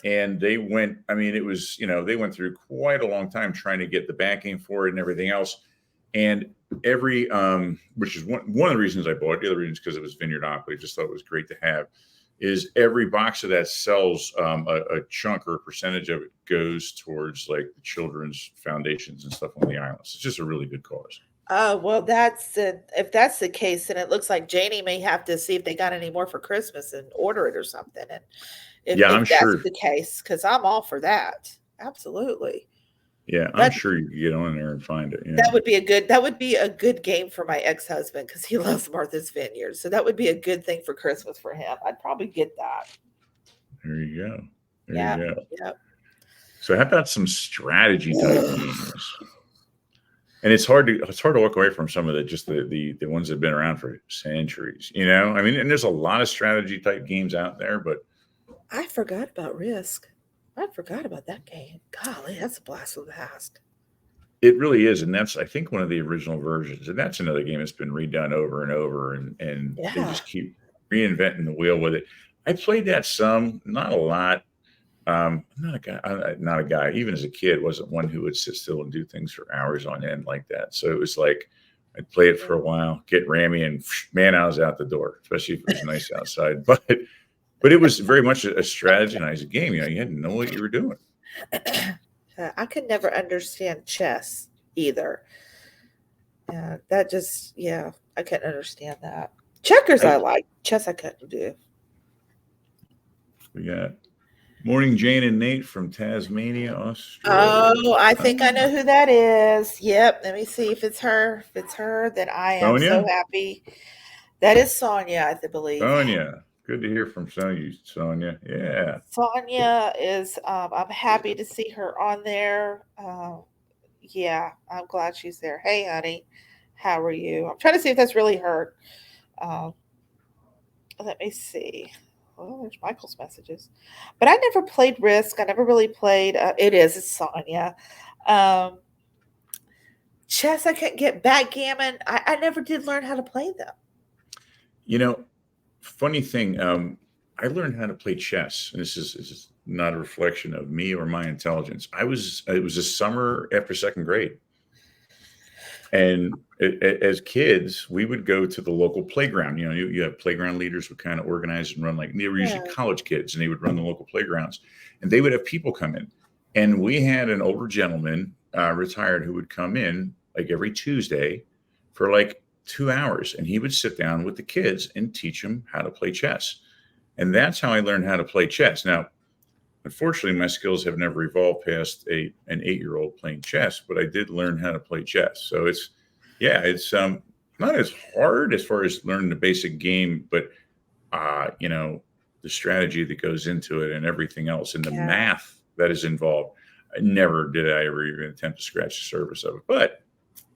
And they went, it was, they went through quite a long time trying to get the backing for it and everything else. And every, which is one of the reasons I bought it. The other reason is because it was Vineyardopoly. Just thought it was great to have. Is every box of that sells a chunk or a percentage of it goes towards like the children's foundations and stuff on the islands. It's just a really good cause. Oh, well, if that's the case, then it looks like Janie may have to see if they got any more for Christmas and order it or something. And if that's the case, because I'm all for that. Absolutely. Yeah, I'm sure you can get on there and find it. That would be a good game for my ex-husband because he loves Martha's Vineyard. So that would be a good thing for Christmas for him. I'd probably get that. There you go. There you go. Yep. So how about some strategy type games? And it's hard to walk away from some of the ones that have been around for centuries, and there's a lot of strategy type games out there, but I forgot about Risk. I forgot about that game. Golly, that's a blast from the past. It really is. And that's, I think, one of the original versions. And that's another game that's been redone over and over. And they just keep reinventing the wheel with it. I played that some, not a lot. I'm not a guy, even as a kid, wasn't one who would sit still and do things for hours on end like that. So it was like, I'd play it for a while, get rammy, and man, I was out the door, especially if it was nice outside. But it was very much a strategized game. You had to know what you were doing. I could never understand chess either. Yeah, that just yeah, I couldn't understand that. Checkers I I like. Chess I couldn't do. we got morning Jane and Nate from Tasmania, Australia. Oh, I think I Oh, know who that is. Yep. Let me see if it's her. If it's her, then I am so Sonia. happy. That is Sonia, I believe. Sonia. Good to hear from Sonia. Sonia. Yeah. Sonia is. I'm happy to see her on there. Yeah, I'm glad she's there. Hey, honey, how are you? I'm trying to see if that's really her. Um, let me see. Oh, there's Michael's messages. But I never played Risk. I never really played. It is. It's Sonia. Um, chess, I couldn't get. Backgammon, I never did learn how to play them. You know, funny thing. I learned how to play chess, and this is not a reflection of me or my intelligence. It was a summer after second grade, and as kids, we would go to the local playground. You know, you have playground leaders who kind of organize and run, like they were usually Yeah. college kids, and they would run the local playgrounds, and they would have people come in. And we had an older gentleman, retired, who would come in like every Tuesday for like 2 hours, and he would sit down with the kids and teach them how to play chess. And that's how I learned how to play chess. Now, unfortunately, my skills have never evolved past an 8-year-old playing chess, but I did learn how to play chess. So it's not as hard as far as learning the basic game, but you know, the strategy that goes into it and everything else and the Yeah. math that is involved. Never did I ever even attempt to scratch the surface of it. But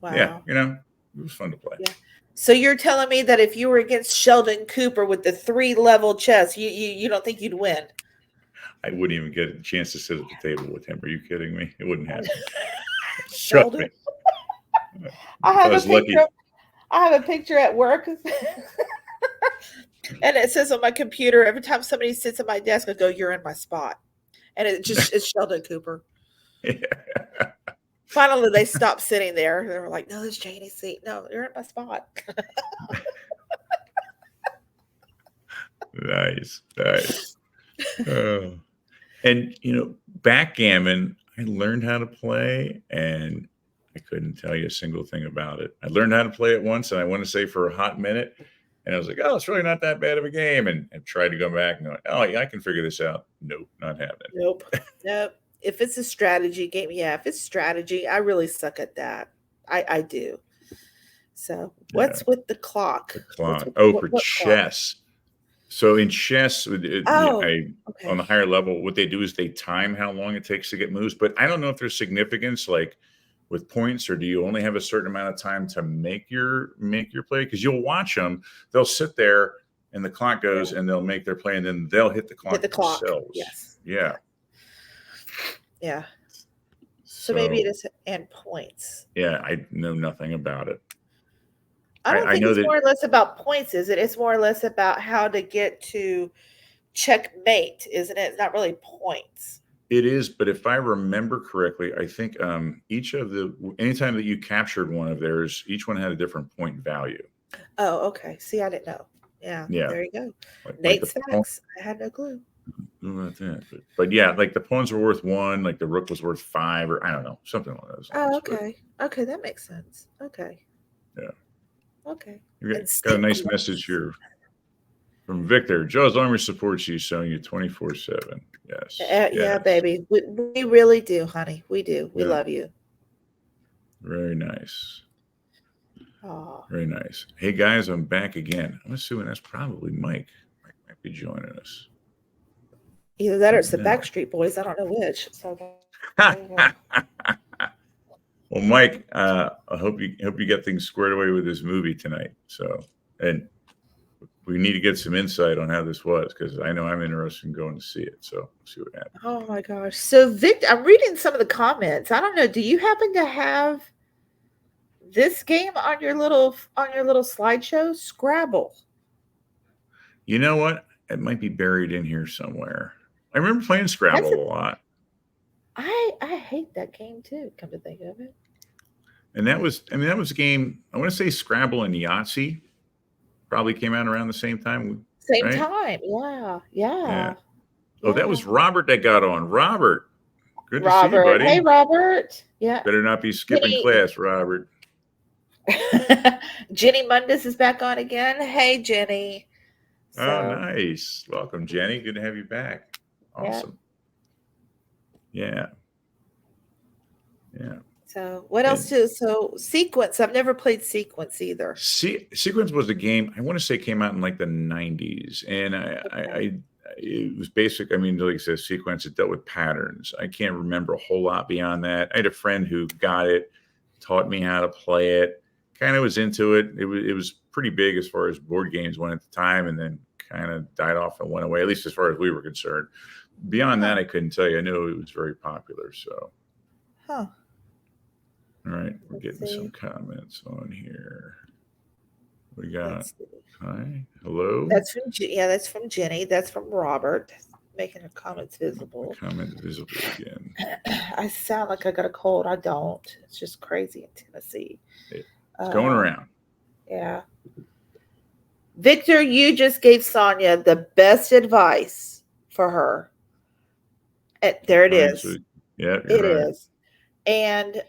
yeah, Wow. you know, it was fun to play. Yeah. So you're telling me that if you were against Sheldon Cooper with the 3 level chess, you don't think you'd win? I wouldn't even get a chance to sit at the table with him. Are you kidding me? It wouldn't happen. Trust Sheldon. me. I If I have a was picture. lucky, I have a picture at work, and it says on my computer every time somebody sits at my desk, I go, "You're in my spot," and it's Sheldon Cooper. Finally, they stopped sitting there. They were like, "No, it's Janie's seat. No, you're in my spot." nice, nice. Oh. And you know, backgammon, I learned how to play, and I couldn't tell you a single thing about it. I learned how to play it once, and I want to say for a hot minute, and I was like, "Oh, it's really not that bad of a game," and tried to go back and go, "Oh, yeah, I can figure this out." Nope, not happening. Nope. Nope. If it's a strategy game, yeah. If it's strategy, I really suck at that. I do. So Yeah, what's with the clock? the What's clock. with Oh, what, for what clock? chess. So in chess, Oh, I on okay. the higher level, what they do is they time how long it takes to get moves. But I don't know if there's significance, like with points, or do you only have a certain amount of time to make your play? Because you'll watch them; they'll sit there, and the clock goes, Yeah. and they'll make their play, and then they'll hit the Hit the clock clock. themselves. Yes. Yeah. Yeah. Yeah. So maybe it So is and points. yeah, I know nothing about it. I don't I think know it's that more or less about points, is it? It's more or less about how to get to checkmate, isn't it? It's not really points. it is, but if I remember correctly, I think each of anytime that you captured one of theirs, each one had a different point value. Oh, okay. See, I didn't know. Yeah, Yeah, there you go. like the Nate's facts. I had no clue. about that, but yeah, like the pawns were worth one, like the rook was worth five, or I don't know, something along those Oh, lines. But okay. Okay, that makes sense. Okay. yeah, Okay. we And got a nice message sequence. here from Victor. Joe's Army supports you, Sonya 24/7. Yes, Yeah, yes, baby. We really do, honey. We do. We yeah, love you. very nice, Oh, very nice. Hey guys, I'm back again. I'm assuming that's probably Mike. Mike might be joining us. either that or Let it's me the know. Backstreet Boys. I don't know which. So there you go. Well, Mike, I hope you get things squared away with this movie tonight. So, and we need to get some insight on how this was, because I know I'm interested in going to see it. So, we'll see what happens. Oh my gosh. So Victor, I'm reading some of the comments. I don't know. Do you happen to have this game on your little slideshow? Scrabble. You know what? It might be buried in here somewhere. I remember playing That's a, Scrabble a lot, I hate that game too, come to think of it. and that was a game. I want to say Scrabble and Yahtzee probably came out around the same time, Same right? time. Yeah. Yeah. Yeah. Oh, that Yeah. was Robert that got on. Robert, Good to see you, Robert. Hey, buddy. Robert. Yeah. Better not be skipping Jenny. class, Robert. Jenny Mundis is back on again. Hey, Jenny. Oh, So, nice. Welcome, Jenny. Good to have you back. Awesome. Yeah. Yeah. so what else And to so Sequence? I've never played Sequence either. Sequence was a game I want to say came out in like the 90s, and it was basic. I mean, like I said, Sequence, it dealt with patterns. I can't remember a whole lot beyond that. I had a friend who got it, taught me how to play it, kind of was into it. It was pretty big as far as board games went at the time, and then kind of died off and went away, at least as far as we were concerned. Beyond that, I couldn't tell you. I knew it was very popular. So, Huh. all right, we're Let's getting some see. comments on here. We got Let's see. hi, hello. That's from that's from Jenny. That's from Robert. Making her comments visible. Comment visible again. I sound like I got a cold. I don't. It's just crazy in Tennessee. It's going around. Yeah. Victor, you just gave Sonia the best advice for her. There it is. So, yeah, It right. is. And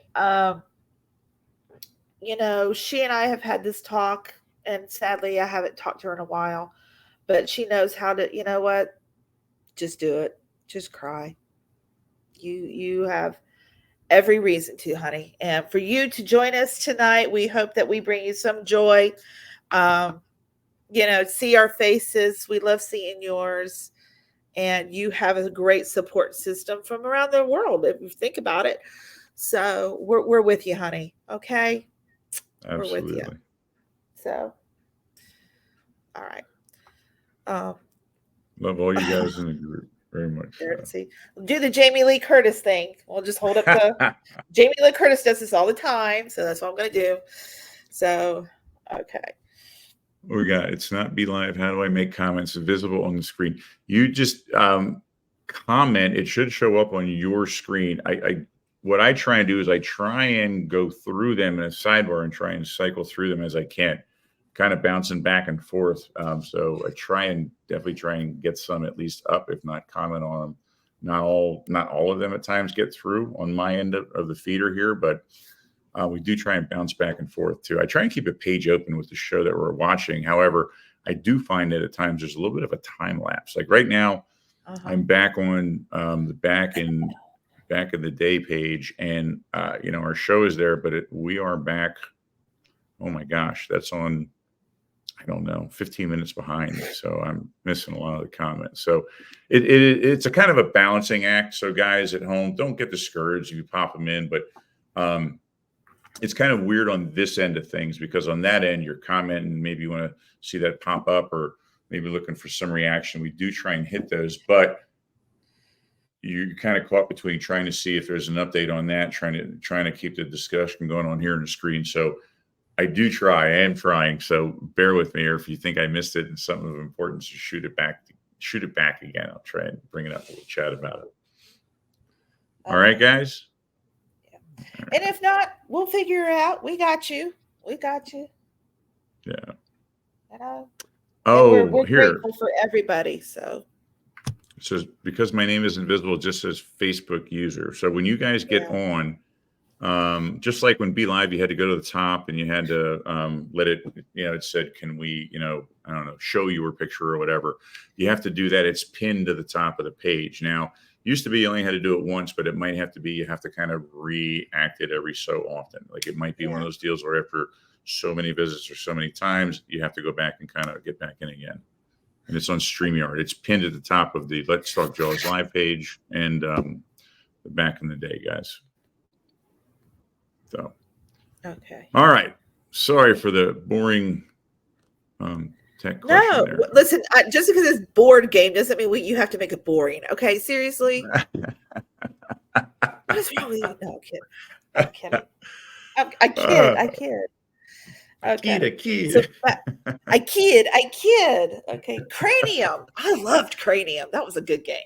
she and I have had this talk, and sadly I haven't talked to her in a while, but she knows how to, you know what? Just do it. Just cry. You have every reason to, honey. And for you to join us tonight, we hope that we bring you some joy. See our faces. We love seeing yours. And you have a great support system from around the world, if you think about it. So we're with you, honey. Okay? Absolutely. We're with you. So, all right. Love all you guys in the group very much. See, do the Jamie Lee Curtis thing. We'll just hold up the Jamie Lee Curtis does this all the time, so that's what I'm going to do. So, okay. We got it's not Be Live. How do I make comments visible on the screen? You just comment. It should show up on your screen. What I try and do is I try and go through them in a sidebar and try and cycle through them as I can, kind of bouncing back and forth. So I definitely try and get some at least up, if not comment on them. Not all of them at times get through on my end of the feeder here, but we do try and bounce back and forth too. I try and keep a page open with the show that we're watching. However, I do find that at times there's a little bit of a time lapse. Like right now, I'm back on the back in the day page, and our show is there, but we are back. Oh my gosh, that's on, I don't know, 15 minutes behind. So I'm missing a lot of the comments. So it's a kind of a balancing act. So guys at home, don't get discouraged if you pop them in, but it's kind of weird on this end of things, because on that end, you're commenting, maybe you want to see that pop up, or maybe looking for some reaction. We do try and hit those, but you're kind of caught between trying to see if there's an update on that, trying to keep the discussion going on here on the screen. So I am trying. So bear with me, or if you think I missed it and something of importance, just shoot it back again. I'll try and bring it up and we'll chat about it. All right, guys. And if not, we'll figure it out. We got you. Yeah. We're here. grateful for everybody. So it says, because my name is invisible, it just says Facebook user. So when you guys get on, just like when Be Live, you had to go to the top and you had to let it, it said, can we, I don't know, show your picture or whatever. You have to do that. It's pinned to the top of the page. Now, used to be you only had to do it once, but it might have to be, you have to kind of react it every so often. Like it might be one of those deals where after so many visits or so many times, you have to go back and kind of get back in again. And it's on StreamYard. It's pinned at the top of the Let's Talk Jaws live page and back in the day, guys. So, okay. All right. Sorry for the boring tech question there. Listen, just because it's board game doesn't mean you have to make it boring. Okay, seriously. What is wrong with you? No, I'm kidding. I kid. Okay. So, I kid. Okay. Cranium. I loved Cranium. That was a good game.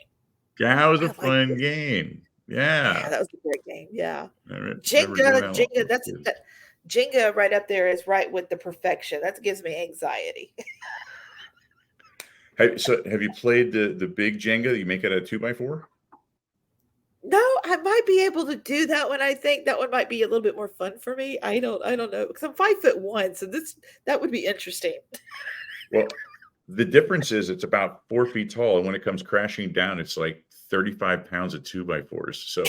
That was a fun game. Yeah, that was a great game. Yeah. Jenga. Jenga right up there is right with the perfection. That gives me anxiety. So have you played the big Jenga? You make it a 2x4? No, I might be able to do that one. I think that one might be a little bit more fun for me. I don't know because I'm 5'1", so that would be interesting. Well, the difference is it's about 4 feet tall, and when it comes crashing down, it's like 35 pounds of 2x4s. So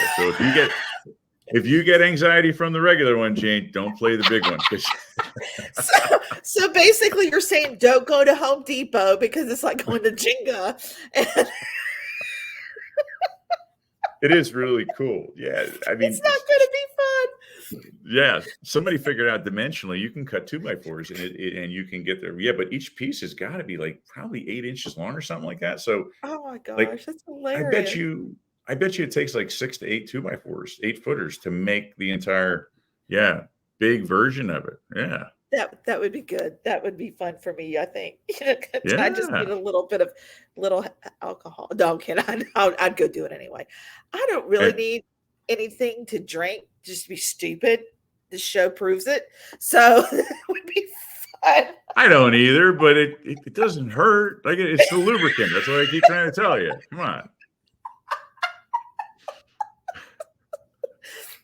if you get anxiety from the regular one, Jane, don't play the big one because So basically, you're saying don't go to Home Depot because it's like going to Jenga. And it is really cool. Yeah, I mean, it's not going to be fun. yeah, somebody figured out dimensionally you can cut 2x4s and you can get there. Yeah, but each piece has got to be like probably 8 inches long or something like that. So Oh my like gosh, that's I bet hilarious. you I bet you it takes like 6 to 8 2x4s, 8 footers to make the entire yeah big version of it. Yeah. That would be good. That would be fun for me, I think. I just need Yeah. a little bit of little alcohol. No, I'm kidding. I'd go do it anyway. I don't really And need anything to drink just to be stupid. The show proves it. So it would be fun. I don't either, but it doesn't hurt. Like it's the lubricant. That's what I keep trying to tell you. Come on.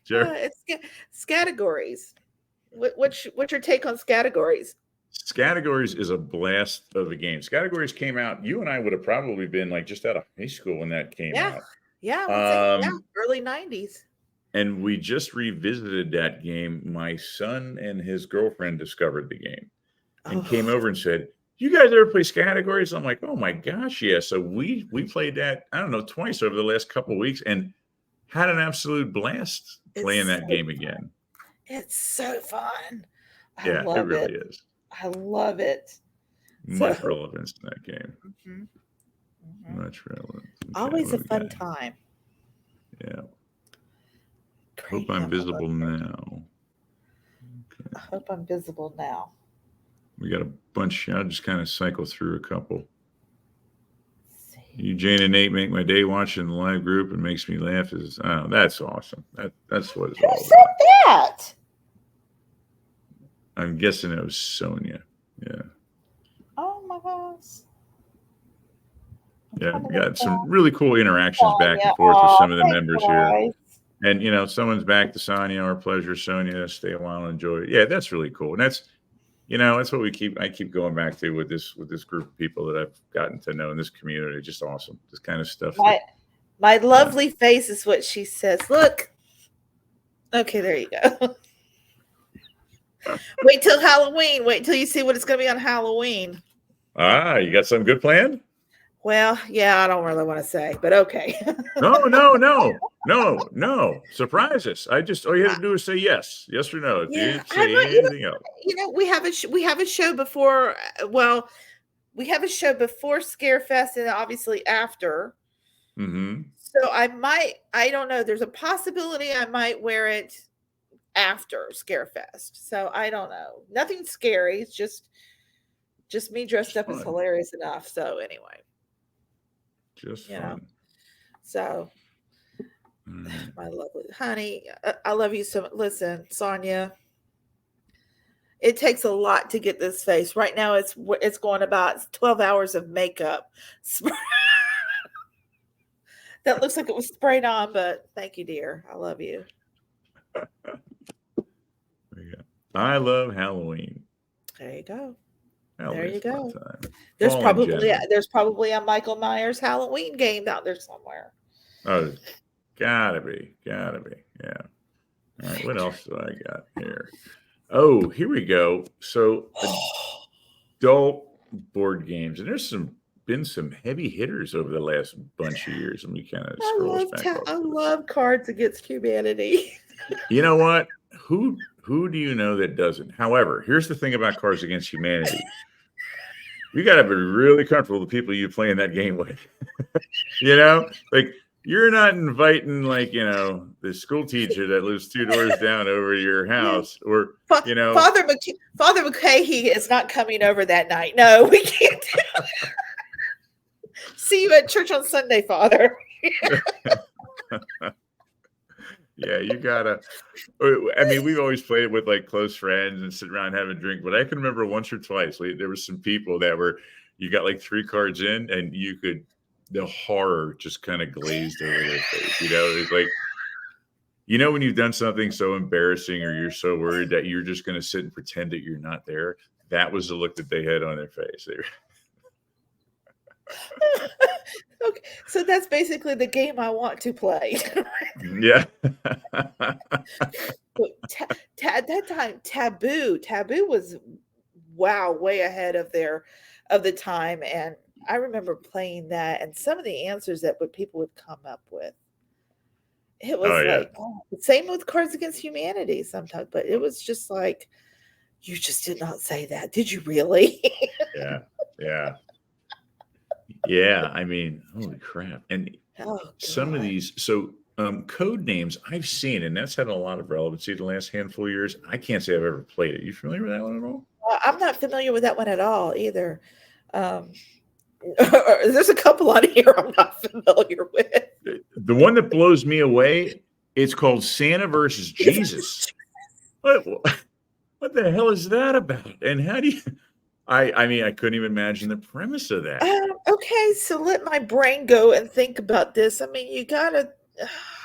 Jerry. It's categories. What's your take on categories? Categories is a blast of a game. Categories came out. You and I would have probably been like just out of high school when that came Yeah. out. Yeah, I would say early 90s. And we just revisited that game. My son and his girlfriend discovered the game and came Oh, over and said, "You guys ever play categories?" I'm like, "Oh my gosh, yeah!" So we played that I don't know twice over the last couple of weeks and had an absolute blast playing it's that game again. it's so fun. I Yeah, it love it. really is. I love it. So, Much relevance in that game. mhm, mhm. Much relevance. Okay, Always what a do we fun got? time. Yeah. Great Hope I'm game. I love visible it. now. I hope I'm visible now. We got a bunch. I'll just kind of cycle through a couple. Let's see. You, Jane, and Nate make my day watching the live group and makes me laugh. That's awesome. That's what it's Who all about. said that? I'm guessing it was Sonia. Yeah. Oh my gosh. I'm Yeah. trying to We look got some down. really cool interactions back Sonya. and forth with Oh, some of the thanks, members here. guys. And someone's back to Sonia. Our pleasure, Sonia. Stay a while and enjoy it. Yeah, that's really cool. And that's what I keep going back to with this group of people that I've gotten to know in this community. Just awesome. This kind of stuff that My lovely face is what she says. Look. Okay, there you go. Wait till Halloween. Wait till you see what it's going to be on Halloween. you got something good planned? Well, yeah, I don't really want to say, but okay. No. Surprise us. All you had to do is say yes or no. You Yeah, didn't I say might. anything else. We have we have a show before. Well, we have a show before Scarefest and obviously after. Mm-hmm. So I might. I don't know. There's a possibility I might wear it after Scarefest. So I don't know. Nothing scary. It's just me dressed up is Fun. hilarious enough. So anyway, Just you know. fun. So Right. my lovely honey, I love you so much. Listen, Sonia, it takes a lot to get this face. Right now, it's going about 12 hours of makeup. That looks like it was sprayed on, but thank you, dear. I love you. I love Halloween. There you go. Halloween's There you fun go. time. There's Fall in probably general. there's probably a Michael Myers Halloween game out there somewhere. Oh, gotta be. Yeah. All right. What else do I got here? Oh, here we go. So adult board games, and there's been some heavy hitters over the last bunch of years. Let me kind of scroll us back up. I love Cards Against Humanity. You know what? Who do you know that doesn't? However, here's the thing about Cards Against Humanity. You got to be really comfortable with the people you playing that game with. Like you're not inviting the school teacher that lives 2 doors down over your house, or Father McCahey is not coming over that night. No, we can't. See you at church on Sunday, Father. Yeah, you gotta. I mean, we've always played it with like close friends and sit around and have a drink. But I can remember once or twice there were some people that you got like 3 cards in, and you could the horror just kind of glazed over their face. It's like, when you've done something so embarrassing or you're so worried that you're just going to sit and pretend that you're not there. That was the look that they had on their face. Okay, so that's basically the game I want to play. Yeah. At that time, taboo was way ahead of the time, and I remember playing that, and some of the answers that people would come up with. It was Oh, yeah. like, same with Cards Against Humanity sometimes, but it was just like, you just did not say that. Did you really? Yeah. Yeah. Yeah. I mean, holy crap. And some of these, so code names I've seen, and that's had a lot of relevancy the last handful of years. I can't say I've ever played it. You familiar with that one at all? I'm not familiar with that one at all either. There's a couple on here I'm not familiar with. The one that blows me away, it's called Santa versus Jesus. What the hell is that about? And how do you? I mean, I couldn't even imagine the premise of that. Okay, so let my brain go and think about this. I mean, you gotta,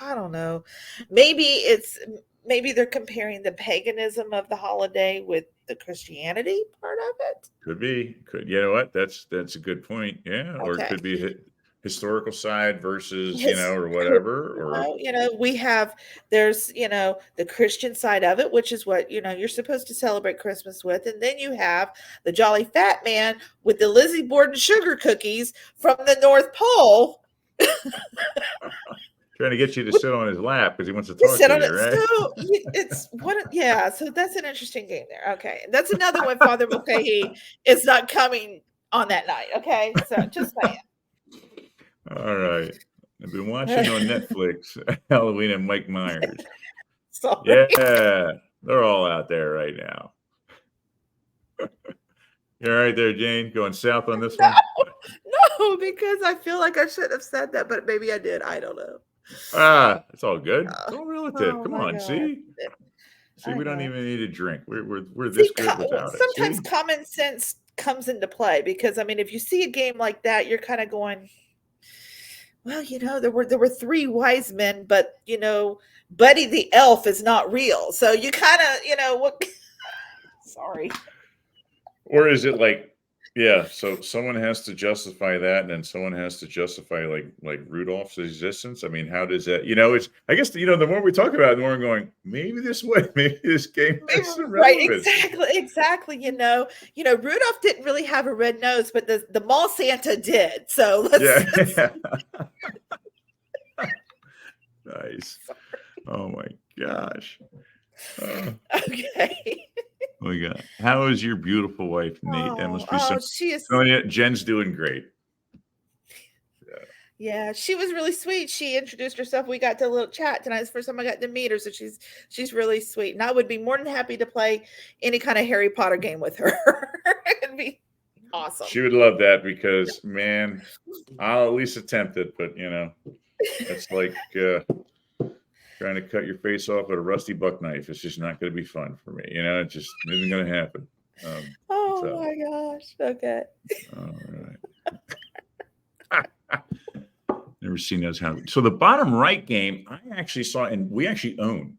I don't know. Maybe they're comparing the paganism of the holiday with the Christianity part of it. Could be. You know what? That's a good point. Yeah, or it could be historical side versus or whatever. Or there's the Christian side of it, which is what you're supposed to celebrate Christmas with, and then you have the jolly fat man with the Lizzie Borden sugar cookies from the North Pole. Trying to get you to sit on his lap because he wants to talk to you, right? So it's so that's an interesting game there. Okay. That's another one, Father Mulcahy is not coming on that night. Okay. So just saying. All right. I've been watching on Netflix Halloween and Mike Myers. Sorry. Yeah. They're all out there right now. You're right there, Jane, going south on this one? No, because I feel like I shouldn't have said that, but maybe I did. I don't know. It's all good. It's all relative. Come on, God. See, we don't even need a drink. We're this good without it. Sometimes common sense comes into play because, I mean, if you see a game like that, you're kind of going, well, there were three wise men, but Buddy the elf is not real. So you kind of, what? Sorry. Or is it like, so someone has to justify that, and then someone has to justify like Rudolph's existence. I mean, how does that? It's I guess the more we talk about it, the more I'm going, maybe this game has some relevance. Right, exactly. Rudolph didn't really have a red nose, but the mall Santa did. So let's Nice. Oh my gosh. Okay. Oh my God. How is your beautiful wife, Nate? That must be she is. Jen's doing great. Yeah, she was really sweet. She introduced herself. We got to a little chat tonight. It's the first time I got to meet her, so she's really sweet. And I would be more than happy to play any kind of Harry Potter game with her. It'd be awesome. She would love that because, man, I'll at least attempt it, but it's like trying to cut your face off with a rusty buck knife. It's just not going to be fun for me. It just isn't going to happen. My gosh. Okay. All right. Never seen those happen. So the bottom right game, I actually saw, and we actually own.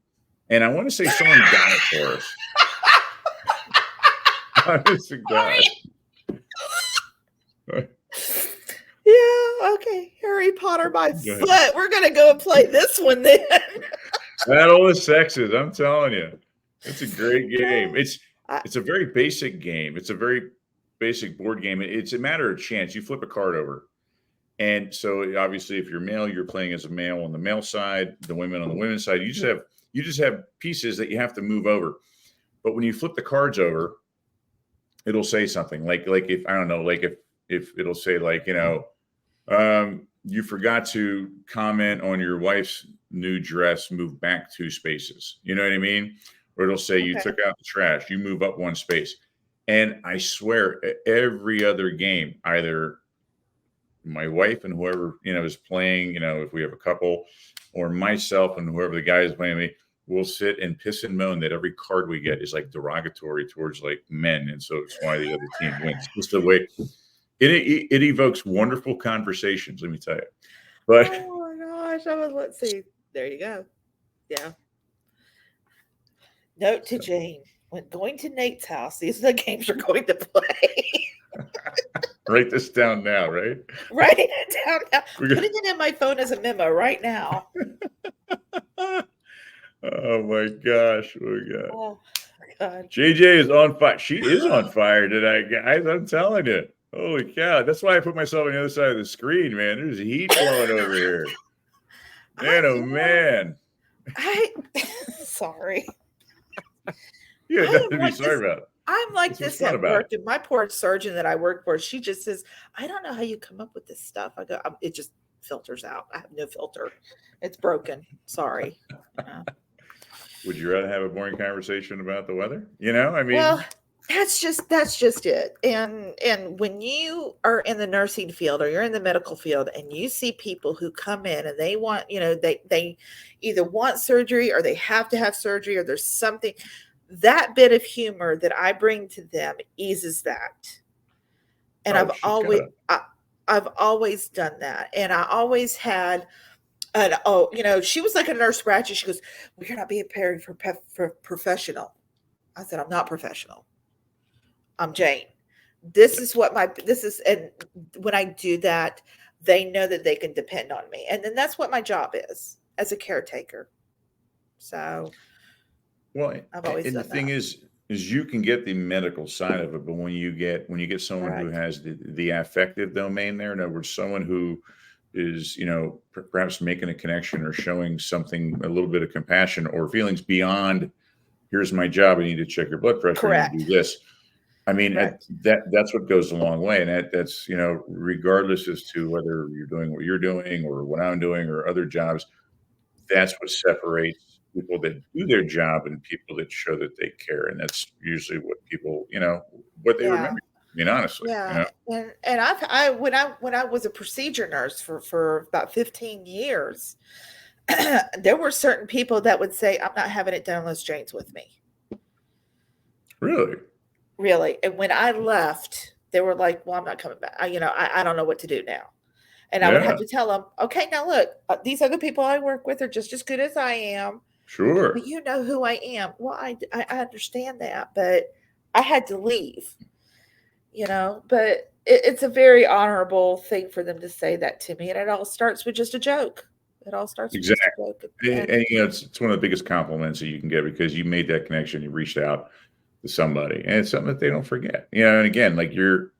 And I want to say someone got it for us. Honest to God. Yeah, okay. Harry Potter by foot. We're going to go and play this one then. Battle of the Sexes, I'm telling you. It's a great game. It's a very basic game. It's a very basic board game. It's a matter of chance. You flip a card over. And so obviously if you're male, you're playing as a male on the male side, the women on the women's side. You just have pieces that you have to move over. But when you flip the cards over, it'll say something like if I don't know, like if it'll say you forgot to comment on your wife's new dress, move back 2 spaces. You know what I mean? Or it'll say you took out the trash, you move up 1 space. And I swear every other game, either my wife and whoever, is playing, if we have a couple, or myself and whoever the guy is playing me, will sit and piss and moan that every card we get is like derogatory towards like men. And so it's why the other team wins. Just the way it evokes wonderful conversations. Let me tell you. But Oh my gosh! Let's see. There you go. Yeah. Note to Jane: when going to Nate's house, these are the games you're going to play. write this down now, right? Writing it down now. We're Putting it in my phone as a memo right now. oh my gosh. Oh my God. Oh God. JJ is on fire. She is on fire tonight, guys. I'm telling you. Holy cow. That's why I put myself on the other side of the screen, man. There's heat blowing over here. Man, oh man. I sorry. You had I nothing am to be like sorry this. about. I'm like That's what's this fun at about work, and my poor surgeon that I work for, she just says, "I don't know how you come up with this stuff." I go, "It just filters out. I have no filter. It's broken. Sorry." Yeah. Would you rather have a boring conversation about the weather? You know, I mean, Well, that's just it. And when you are in the nursing field or you're in the medical field and you see people who come in and they want, they either want surgery or they have to have surgery or there's something, that bit of humor that I bring to them eases that. And oh, she's got a I've always done that. And I always had she was like a nurse scratcher. She goes, "Well, you're not being very for professional." I said, "I'm not professional. I'm Jane. This is, and when I do that, they know that they can depend on me. And then that's what my job is as a caretaker. So well, I've always and the done thing that. is you can get the medical side of it, but when you get someone who Correct. has the affective domain there, in other words, someone who is, perhaps making a connection or showing something, a little bit of compassion or feelings beyond, here's my job, I need to check your blood pressure, I need to do Correct. this. I mean, Correct. that's what goes a long way, and that's regardless as to whether you're doing what you're doing or what I'm doing or other jobs, that's what separates people that do their job and people that show that they care, and that's usually what people, what they Yeah. remember. I mean, honestly, Yeah. And when I was a procedure nurse for about 15 years, there were certain people that would say, "I'm not having it done unless Jane's with me." really, Really. And when I left, they were like, "Well, I'm not coming back. I don't know what to do now." And I would have yeah, to tell them, "Okay, now look, these other people I work with are just as good as I am, but sure, you know who I am." Well, I understand that, but I had to leave, but it's a very honorable thing for them to say that to me. And it all starts with just a joke. It all starts with just exactly. a joke. And it's one of the biggest compliments that you can get because you made that connection, you reached out to somebody, and it's something that they don't forget. And again, like you're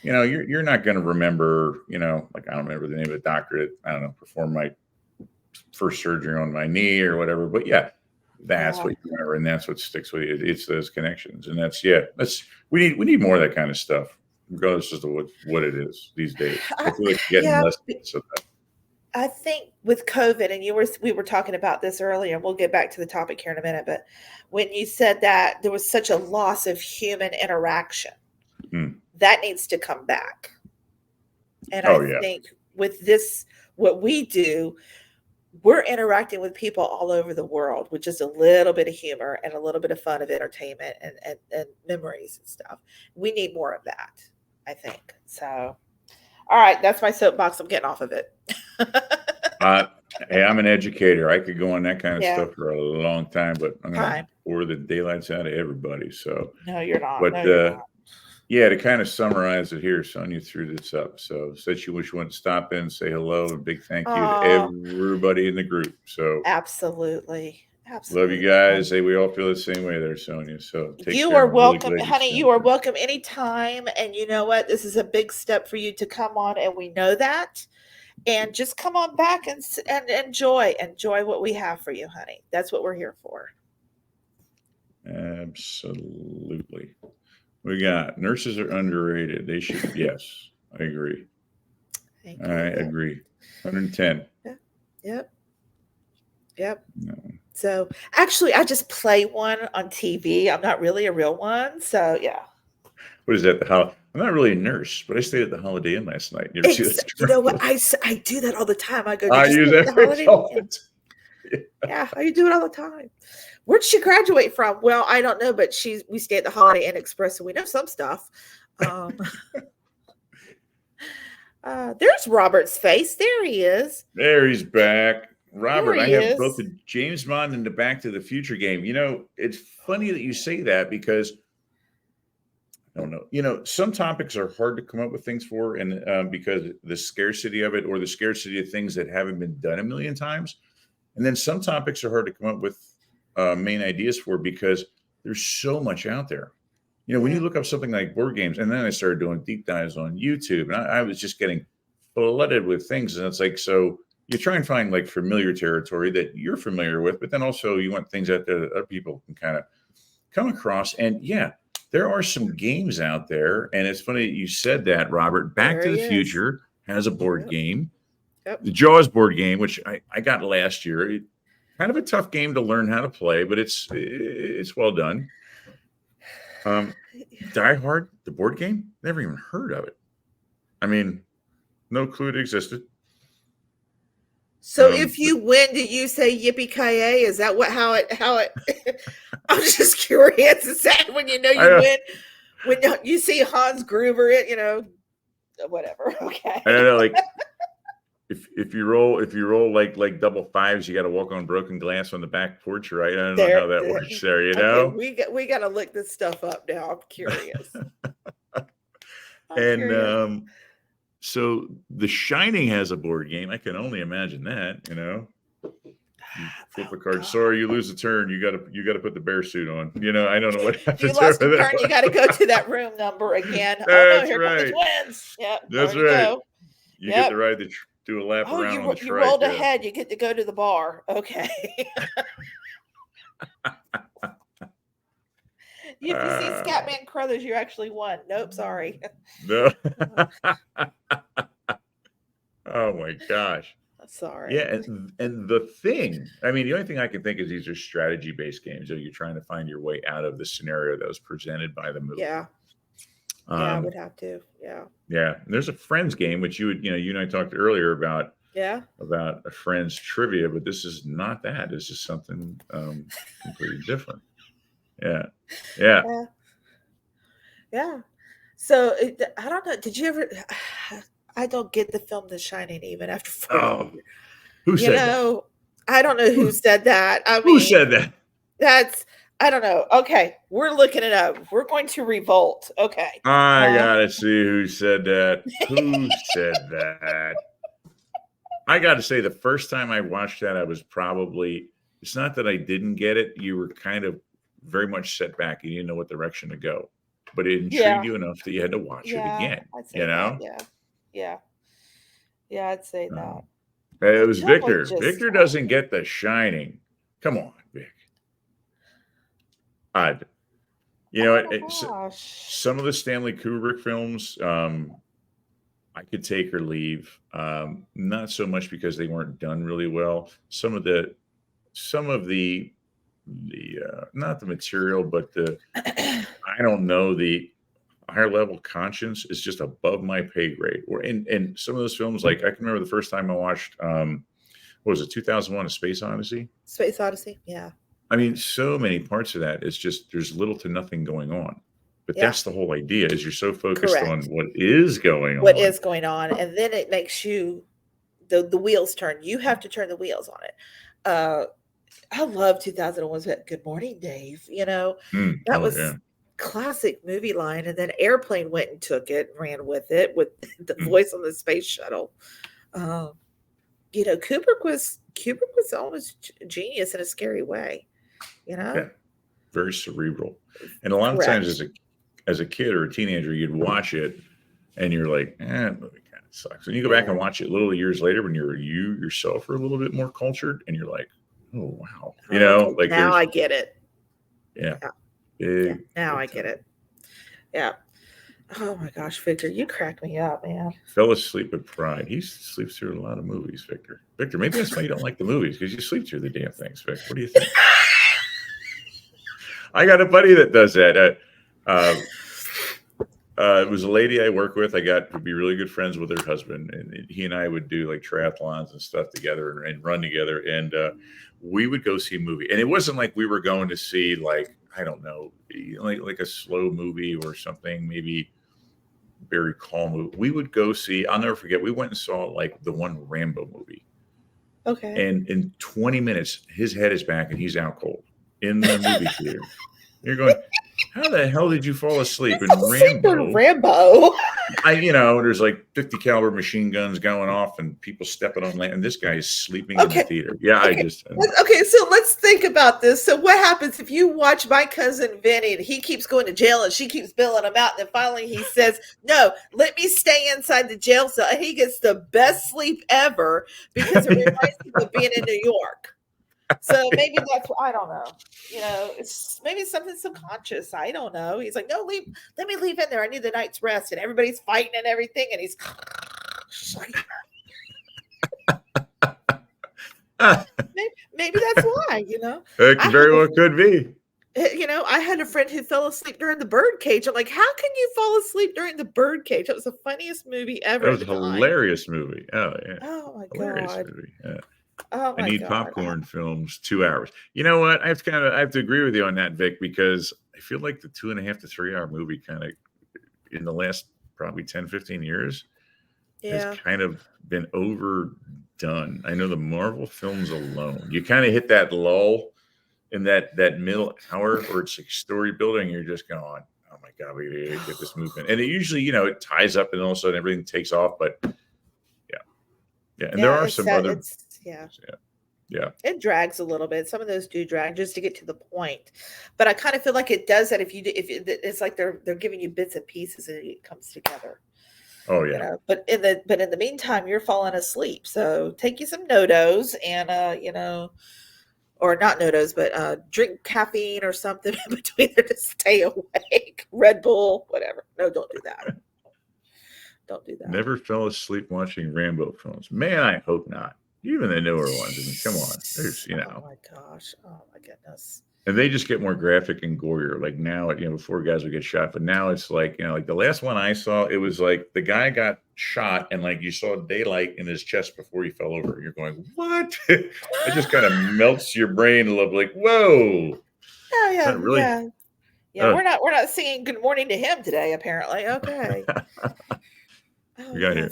not going to remember, like I don't remember the name of the doctor that I don't know performed my first surgery on my knee or whatever, but yeah, that's Yeah. what you remember, and that's what sticks with you. It's those connections, and that's we need more of that kind of stuff, regardless of what it is these days. I I, feel like we're getting yeah. less of that. I think with COVID, and we were talking about this earlier, and we'll get back to the topic here in a minute, but when you said that there was such a loss of human interaction, Hmm. that needs to come back. And I Oh yeah, think with this, what we do, we're interacting with people all over the world with just a little bit of humor and a little bit of fun of entertainment and memories and stuff. We need more of that, I think. So, all right, that's my soapbox. I'm getting off of it. Uh, hey, I'm an educator. I could go on that kind of Yeah, stuff for a long time, but I'm going to time. bore the daylights out of everybody. So, No, you're not. but No, you're not. yeah, to kind of summarize it here, Sonia threw this up. So, said she wish you wanted to stop in, say hello, and big thank you to Oh, everybody in the group. So, absolutely. love you Absolutely. guys. Hey, we all feel the same way there, Sonia. So, take You care. are I'm really welcome, glad you honey. You stepped are in. welcome anytime. And you know what? This is a big step for you to come on, and we know that. And just come on back and enjoy what we have for you, honey. That's what we're here for. Absolutely. We got nurses are underrated. They should, yes, I agree. Thank I you. Yep. agree. 110. Yep. Yep. Yep. No. So actually, I just play one on TV. I'm not really a real one. So yeah. What is that? I'm not really a nurse, but I stayed at the Holiday Inn last night. You ever see those You know what? commercials? I do that all the time. I go, I did you use stay at the that Holiday Inn? Yeah. result. Yeah, I do it all the time. Where'd she graduate from? Well, I don't know, but we stay at the Holiday Inn Express, so we know some stuff. Um, There's Robert's face. There he is. There he's back. There Robert, I he have both is. the James Bond and the Back to the Future game. It's funny that you say that because I don't know. Some topics are hard to come up with things for, and because the scarcity of it or the scarcity of things that haven't been done a million times. And then some topics are hard to come up with main ideas for because there's so much out there. When you Yeah. look up something like board games, and then I started doing deep dives on YouTube, and I was just getting flooded with things. And it's like, so you try and find like familiar territory that you're familiar with, but then also you want things out there that other people can kind of come across. And yeah, there are some games out there. And it's funny that you said that, Robert. Back There to the he is. Future has a board Yep. game. Yep. The Jaws board game, which I got last year. Kind of a tough game to learn how to play, but it's well done. Die Hard, the board game, never even heard of it. I mean, no clue it existed. So if you win, do you say yippee ki yay? Is that how it? I'm just curious. Is that when you win? When you see Hans Gruber, whatever. Okay. I don't know, like if you roll like double fives, you got to walk on broken glass on the back porch, right? I don't know how that works there. Okay, we got to look this stuff up now. I'm curious. So The Shining has a board game. I can only imagine that. You flip a card. Sorry, you lose a turn. You got to put the bear suit on. I don't know what happens. You lost a turn. You got to go to that room number again. That's here right. comes wins. Yeah, that's right. You get to ride do a lap around on the track. You rolled ahead. You get to go to the bar. Okay. If you see Scatman Crothers, you actually won. Nope, sorry. No. Oh my gosh. Sorry. Yeah, and the thing, I mean, the only thing I can think is these are strategy-based games. So you're trying to find your way out of the scenario that was presented by the movie. Yeah. I would have to. Yeah. Yeah. And there's a Friends game, which you and I talked earlier about. Yeah. About a Friends trivia, but this is not that. This is something completely different. Yeah. So I don't know. Did you ever? I don't get the film The Shining even after 4 years. Who said that? I don't know who said that. I mean, who said that? I don't know. Okay, we're looking it up. We're going to revolt. Okay. I gotta see who said that. Who said that? I got to say, the first time I watched that, I was probably, it's not that I didn't get it. You were kind of very much set back. You didn't know what direction to go, but it intrigued you enough that you had to watch it again. I'd say that. Yeah, I'd say that. It was Victor. Victor doesn't get The Shining. Come on, Vic. Some of the Stanley Kubrick films, I could take or leave. Not so much because they weren't done really well. Some of the not the material, but I don't know, the higher level conscience is just above my pay grade. And some of those films, like I can remember the first time I watched, what was it, 2001: A Space Odyssey? Space Odyssey, yeah. I mean, so many parts of that, it's just there's little to nothing going on. But that's the whole idea, is you're so focused on what is going on. What is going on. And then it makes you, the wheels turn. You have to turn the wheels on it. I love 2001's Good Morning, Dave. That was classic movie line. And then Airplane went and took it and ran with it with the voice on the space shuttle. Kubrick was almost genius in a scary way. Yeah, very cerebral. And a lot of times as a kid or a teenager, you'd watch it and you're like, that movie kind of sucks. And you go back and watch it little years later when you yourself are a little bit more cultured and you're like, oh, wow. Like now I get it. Yeah. Now I get it. Yeah. Oh my gosh, Victor, you crack me up, man. Fell asleep with pride. He sleeps through a lot of movies, Victor. Victor, maybe that's why you don't like the movies, because you sleep through the damn things, Vic. What do you think? I got a buddy that does that. It was a lady I work with. I got to be really good friends with her husband, and he and I would do like triathlons and stuff together and run together. And we would go see a movie, and it wasn't like we were going to see, like, I don't know, like a slow movie or something. Maybe very calm movie. We would go see. I'll never forget. We went and saw like the one Rambo movie, Okay. and in 20 minutes, his head is back and he's out cold in the movie theater. You're going, how the hell did you fall asleep in Fell asleep during Rambo? Rambo. There's like 50 caliber machine guns going off and people stepping on land, and this guy is sleeping in the Okay. theater. Yeah, Okay. Okay, so let's think about this. So what happens if you watch My Cousin Vinny and he keeps going to jail and she keeps bailing him out, and then finally he says, "No, let me stay inside the jail cell," and he gets the best sleep ever because it reminds him of being in New York. So maybe that's, I don't know. It's maybe something subconscious. I don't know. He's like, "No, let me leave in there. I need the night's rest," and everybody's fighting and everything, and he's like, maybe that's why, It very well could be. I had a friend who fell asleep during the Birdcage. I'm like, how can you fall asleep during the Birdcage? It was the funniest movie ever. It was a hilarious movie. Oh yeah. Oh my hilarious God. movie. Yeah. Oh my I need God. popcorn films 2 hours. You know what? I have to agree with you on that, Vic, because I feel like the 2.5 to 3 hour movie kind of in the last probably 10, 15 years Yeah. has kind of been overdone. I know the Marvel films alone, you kind of hit that lull in that middle hour where it's like story building. You're just going, oh my God, we gotta get this movement. And it usually, it ties up and all of a sudden everything takes off. But yeah. And there are some other. Yeah. It drags a little bit. Some of those do drag just to get to the point. But I kind of feel like it does that if it's like they're giving you bits and pieces and it comes together. Oh yeah. But in the meantime, you're falling asleep. So take you some NoDoz and or not NoDoz, but drink caffeine or something in between there to stay awake. Red Bull, whatever. No, don't do that. Don't do that. Never fell asleep watching Rambo films. Man, I hope not. Even the newer ones. I mean, come on. There's, Oh my gosh. Oh my goodness. And they just get more graphic and gorier. Like now, before guys would get shot, but now it's like, like the last one I saw, it was like the guy got shot and like you saw daylight in his chest before he fell over. You're going, what? It just kind of melts your brain a little, like, whoa. Oh yeah, really? Yeah. We're not singing "Good Morning" to him today, apparently. Okay. We got here.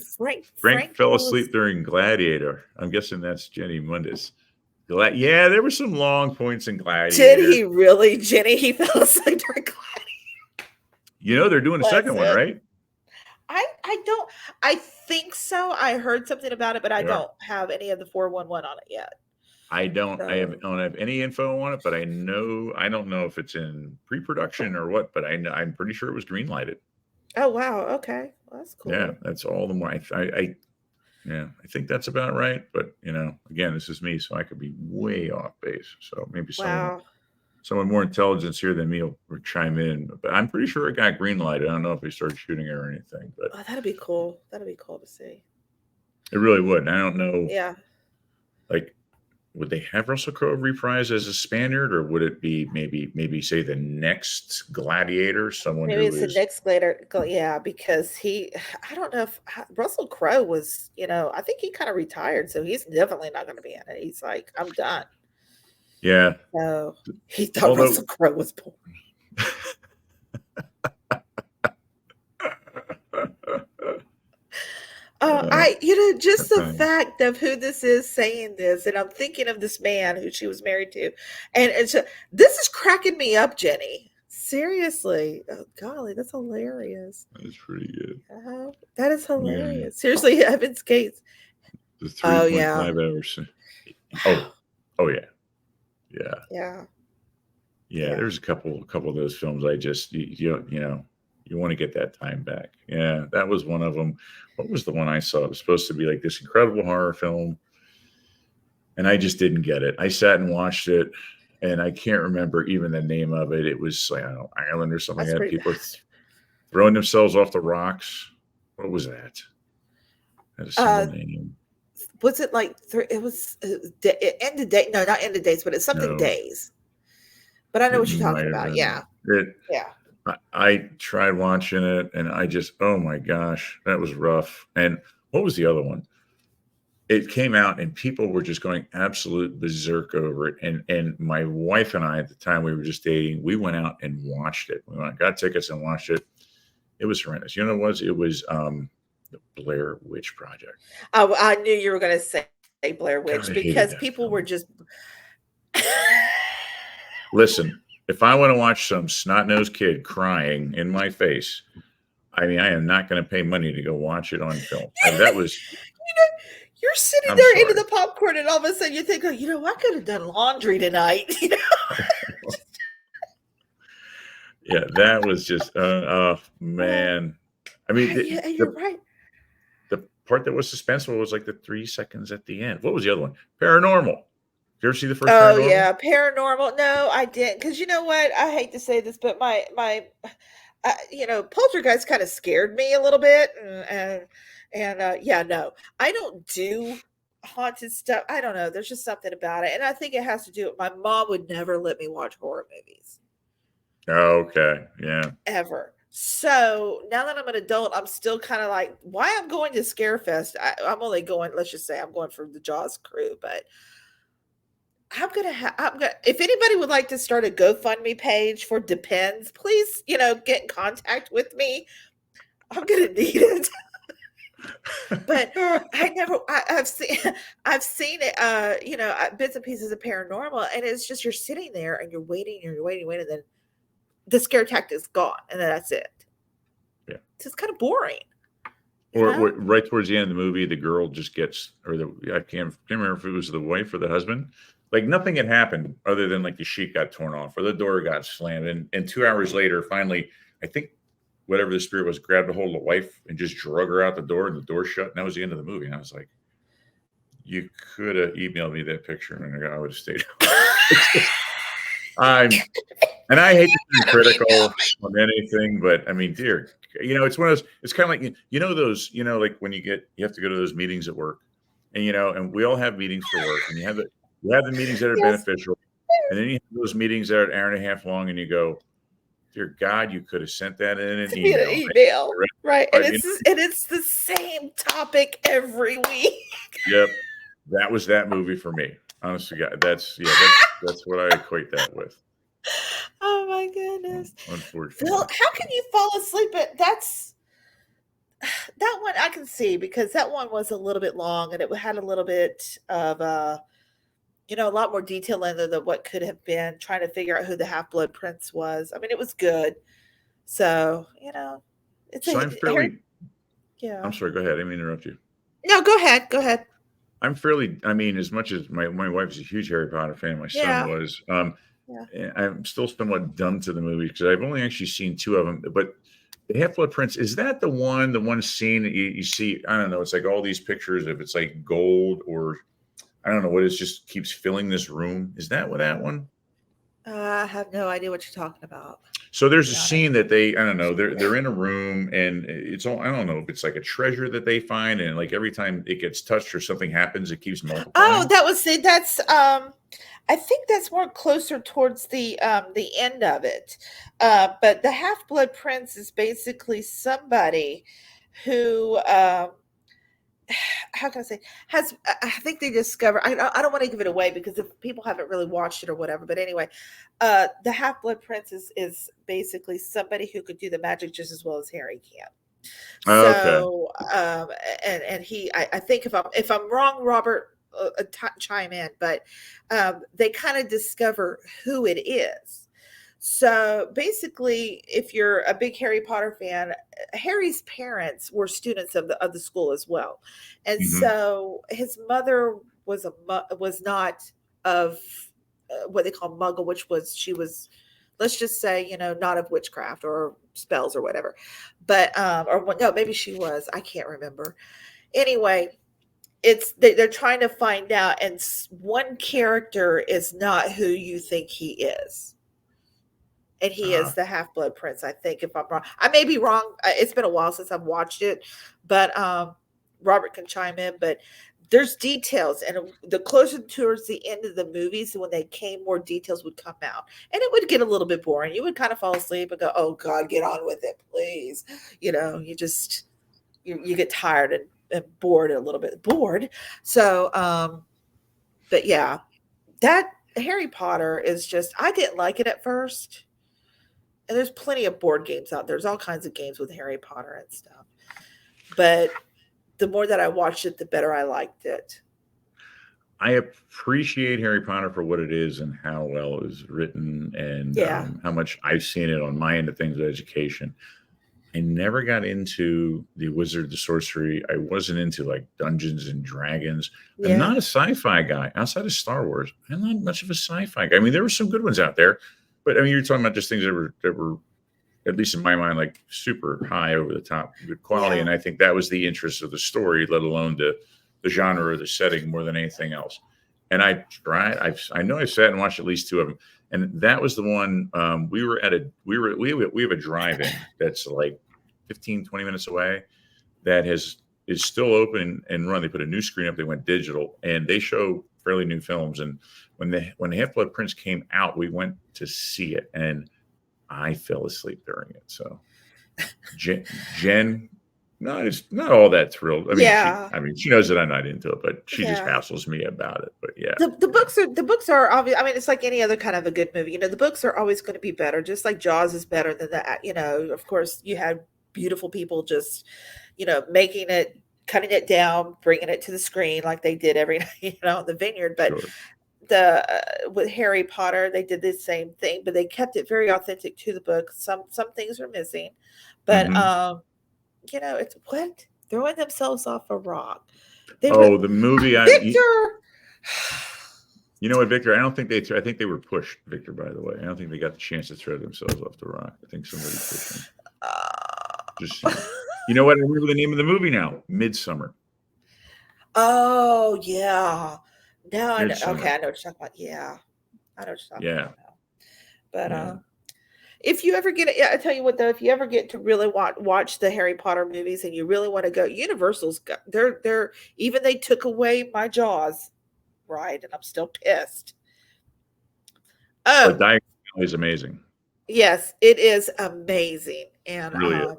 Frank fell asleep during Gladiator. I'm guessing that's Jenny Mundis. Yeah, there were some long points in Gladiator. Did he really, Jenny? He fell asleep during Gladiator. They're doing a second one, right? I don't. I think so. I heard something about it, but I don't have any of the 411 on it yet. I don't. So. I don't have any info on it, but I don't know if it's in pre-production or what. But I'm pretty sure it was green-lighted. Oh wow! Okay, well, that's cool. Yeah, that's all the more. I think that's about right. But again, this is me, so I could be way off base. So maybe someone more intelligence here than me will chime in. But I'm pretty sure it got green lighted. I don't know if they started shooting it or anything. But that'd be cool. That'd be cool to see. It really would. I don't know. Yeah. Like, would they have Russell Crowe reprise as a Spaniard, or would it be maybe say the next Gladiator? Someone maybe it's the next Gladiator. Yeah, because I don't know if Russell Crowe was. I think he kind of retired, so he's definitely not going to be in it. He's like, I'm done. Yeah. So he thought Russell Crowe was born. Just the fact of who this is saying this, and I'm thinking of this man who she was married to, and this is cracking me up, Jenny. Seriously, oh golly, that's hilarious. That's pretty good. That is hilarious. Yeah. Seriously, Heaven's Gates. The 3.5 hours. Oh yeah. Yeah. There's a couple of those films I just you want to get that time back. Yeah, that was one of them. What was the one I saw? It was supposed to be like this incredible horror film, and I just didn't get it. I sat and watched it, and I can't remember even the name of it. It was, I don't know, Ireland or something like that. People throwing themselves off the rocks. What was that? That is a name. Was it like it was End of Days? No, not End of Days, but it's something Days. But I know what you're talking about. Yeah. I tried watching it and I just, oh my gosh, that was rough. And what was the other one? It came out and people were just going absolute berserk over it. And my wife and I, at the time we were just dating, we went out and watched it. We got tickets and watched it. It was horrendous. You know what it was? It was the Blair Witch Project. I knew you were going to say Blair Witch God, I because hated people that were just. film. Listen, if I want to watch some snot-nosed kid crying in my face, I mean, I am not going to pay money to go watch it on film. That was. You're sitting I'm there eating sorry. the popcorn, and all of a sudden you think, oh, I could have done laundry tonight. Yeah, that was just. Oh Oh, man. I mean, yeah, and you're right. the part that was suspenseful was like the 3 seconds at the end. What was the other one? Paranormal. Did you ever see the first Oh Paranormal? yeah, paranormal. No, I didn't. Because you know what? I hate to say this, but Poltergeist kind of scared me a little bit, and yeah, no, I don't do haunted stuff. I don't know. There's just something about it, and I think it has to do with my mom would never let me watch horror movies Okay. Yeah. ever. So now that I'm an adult, I'm still kind of like, why I'm going to Scarefest? I'm only going. Let's just say I'm going for the Jaws crew, but I'm gonna if anybody would like to start a GoFundMe page for Depends, please, get in contact with me. I'm gonna need it. But I've seen I've seen it bits and pieces of paranormal, and it's just you're sitting there and you're waiting, and then the scare tactic is gone, and then that's it. Yeah. It's just kind of boring, you Or know? right towards the end of the movie, the girl just gets, or I can't remember if it was the wife or the husband. Like nothing had happened other than like the sheet got torn off or the door got slammed. And 2 hours later, finally, I think whatever the spirit was grabbed a hold of the wife and just drug her out the door and the door shut. And that was the end of the movie. And I was like, you could have emailed me that picture and I would have stayed. I'm And I hate to be critical on anything, but I mean, dear, it's one of those. It's kind of like those, like when you have to go to those meetings at work, and we all have meetings for work, and you have the meetings that are Yes. beneficial, and then you have those meetings that are an hour and a half long, and you go, dear God, you could have sent that in an To be an email. email, right? And But it's the same topic every week. yep, that was that movie for me. Honestly, God, that's what I equate that with. Oh my goodness. Phil, Unfortunately. how can you fall asleep that one I can see because that one was a little bit long and it had a little bit of a lot more detail in there than what could have been trying to figure out who the Half-Blood Prince was. I mean, it was good. So, it's So a I'm Harry. fairly. I'm Yeah. sorry. Go ahead. I didn't mean to interrupt you. No, go ahead. Go ahead. I'm fairly. I mean, as much as my wife is a huge Harry Potter fan, my son Yeah. was. Yeah. I'm still somewhat dumb to the movie because I've only actually seen two of them. But the Half Blood Prince, is that the one scene that you see? I don't know. It's like all these pictures. If it's like gold or I don't know what it is, just keeps filling this room. Is that what that one? I have no idea what you're talking about, So to there's be a honest. scene that they, I don't know, they're in a room and it's all, I don't know if it's like a treasure that they find and like every time it gets touched or something happens, it keeps Oh, multiplying. that's I think that's more closer towards the end of it. But the Half-Blood Prince is basically somebody who how can I say has I think they discover I don't want to give it away because if people haven't really watched it or whatever, but anyway, the Half-Blood Prince is basically somebody who could do the magic just as well as Harry can. Okay. So, and I think if I'm wrong, Robert, chime in. But they kind of discover who it is. So basically, if you're a big Harry Potter fan, Harry's parents were students of the school as well, and Hmm. so his mother was not of what they call Muggle, which was she was, let's just say, not of witchcraft or spells or whatever, but no, maybe she was. I can't remember. Anyway, they're trying to find out, and one character is not who you think he is. And he is the Half Blood Prince, I think, if I'm wrong. I may be wrong. It's been a while since I've watched it, but Robert can chime in. But there's details, and the closer towards the end of the movies, when they came, more details would come out, and it would get a little bit boring. You would kind of fall asleep and go, "Oh God, get on with it, please." You just you get tired and bored a little bit bored. So, but yeah, that Harry Potter is just I didn't like it at first. And there's plenty of board games out. There's all kinds of games with Harry Potter and stuff. But the more that I watched it, the better I liked it. I appreciate Harry Potter for what it is and how well it was written, and Yeah. how much I've seen it on my end of things with education. I never got into the wizard, the sorcery. I wasn't into like Dungeons and Dragons. I'm not Yeah. a sci-fi guy outside of Star Wars. I'm not much of a sci-fi guy. I mean, there were some good ones out there, but I mean, you're talking about just things that were at least in my mind, like super high over the top, good quality. Yeah. And I think that was the interest of the story, let alone the genre or the setting more than anything else. And I tried. I know I sat and watched at least two of them, and that was the one. We were at a we have a drive-in that's like 15, 20 minutes away that is still open and run. They put a new screen up. They went digital, and they show fairly new films. And when the Half Blood Prince came out, we went to see it, and I fell asleep during it. So Jen, no, it's not all that thrilled. Yeah. I mean, she knows that I'm not into it, but she just Yeah. hassles me about it. But yeah, The books are obvious. I mean, it's like any other kind of a good movie. The books are always going to be better. Just like Jaws is better than that. Of course, you had beautiful people just, making it, cutting it down, bringing it to the screen like they did every night, in the vineyard. But sure. with Harry Potter, they did the same thing, but they kept it very authentic to the book. Some things are missing, but Hmm. it's what throwing themselves off a rock. They were Oh, the movie. Victor. You know what, Victor? I don't think they. I think they were pushed, Victor. By the way, I don't think they got the chance to throw themselves off the rock. I think somebody pushed them. Just saying. You know what? I remember the name of the movie now. Midsummer. Oh yeah. Now I know. Midsummer. Okay, I know what you're talking about. Yeah, I know what you're talking Yeah. about now. But Yeah. if you ever get it, yeah, I tell you what though, if you ever get to really watch the Harry Potter movies and you really want to go, Universal's got they're even they took away my Jaws ride, and I'm still pissed. But Oh Diagon Alley is amazing. yes, it is amazing, and It really is.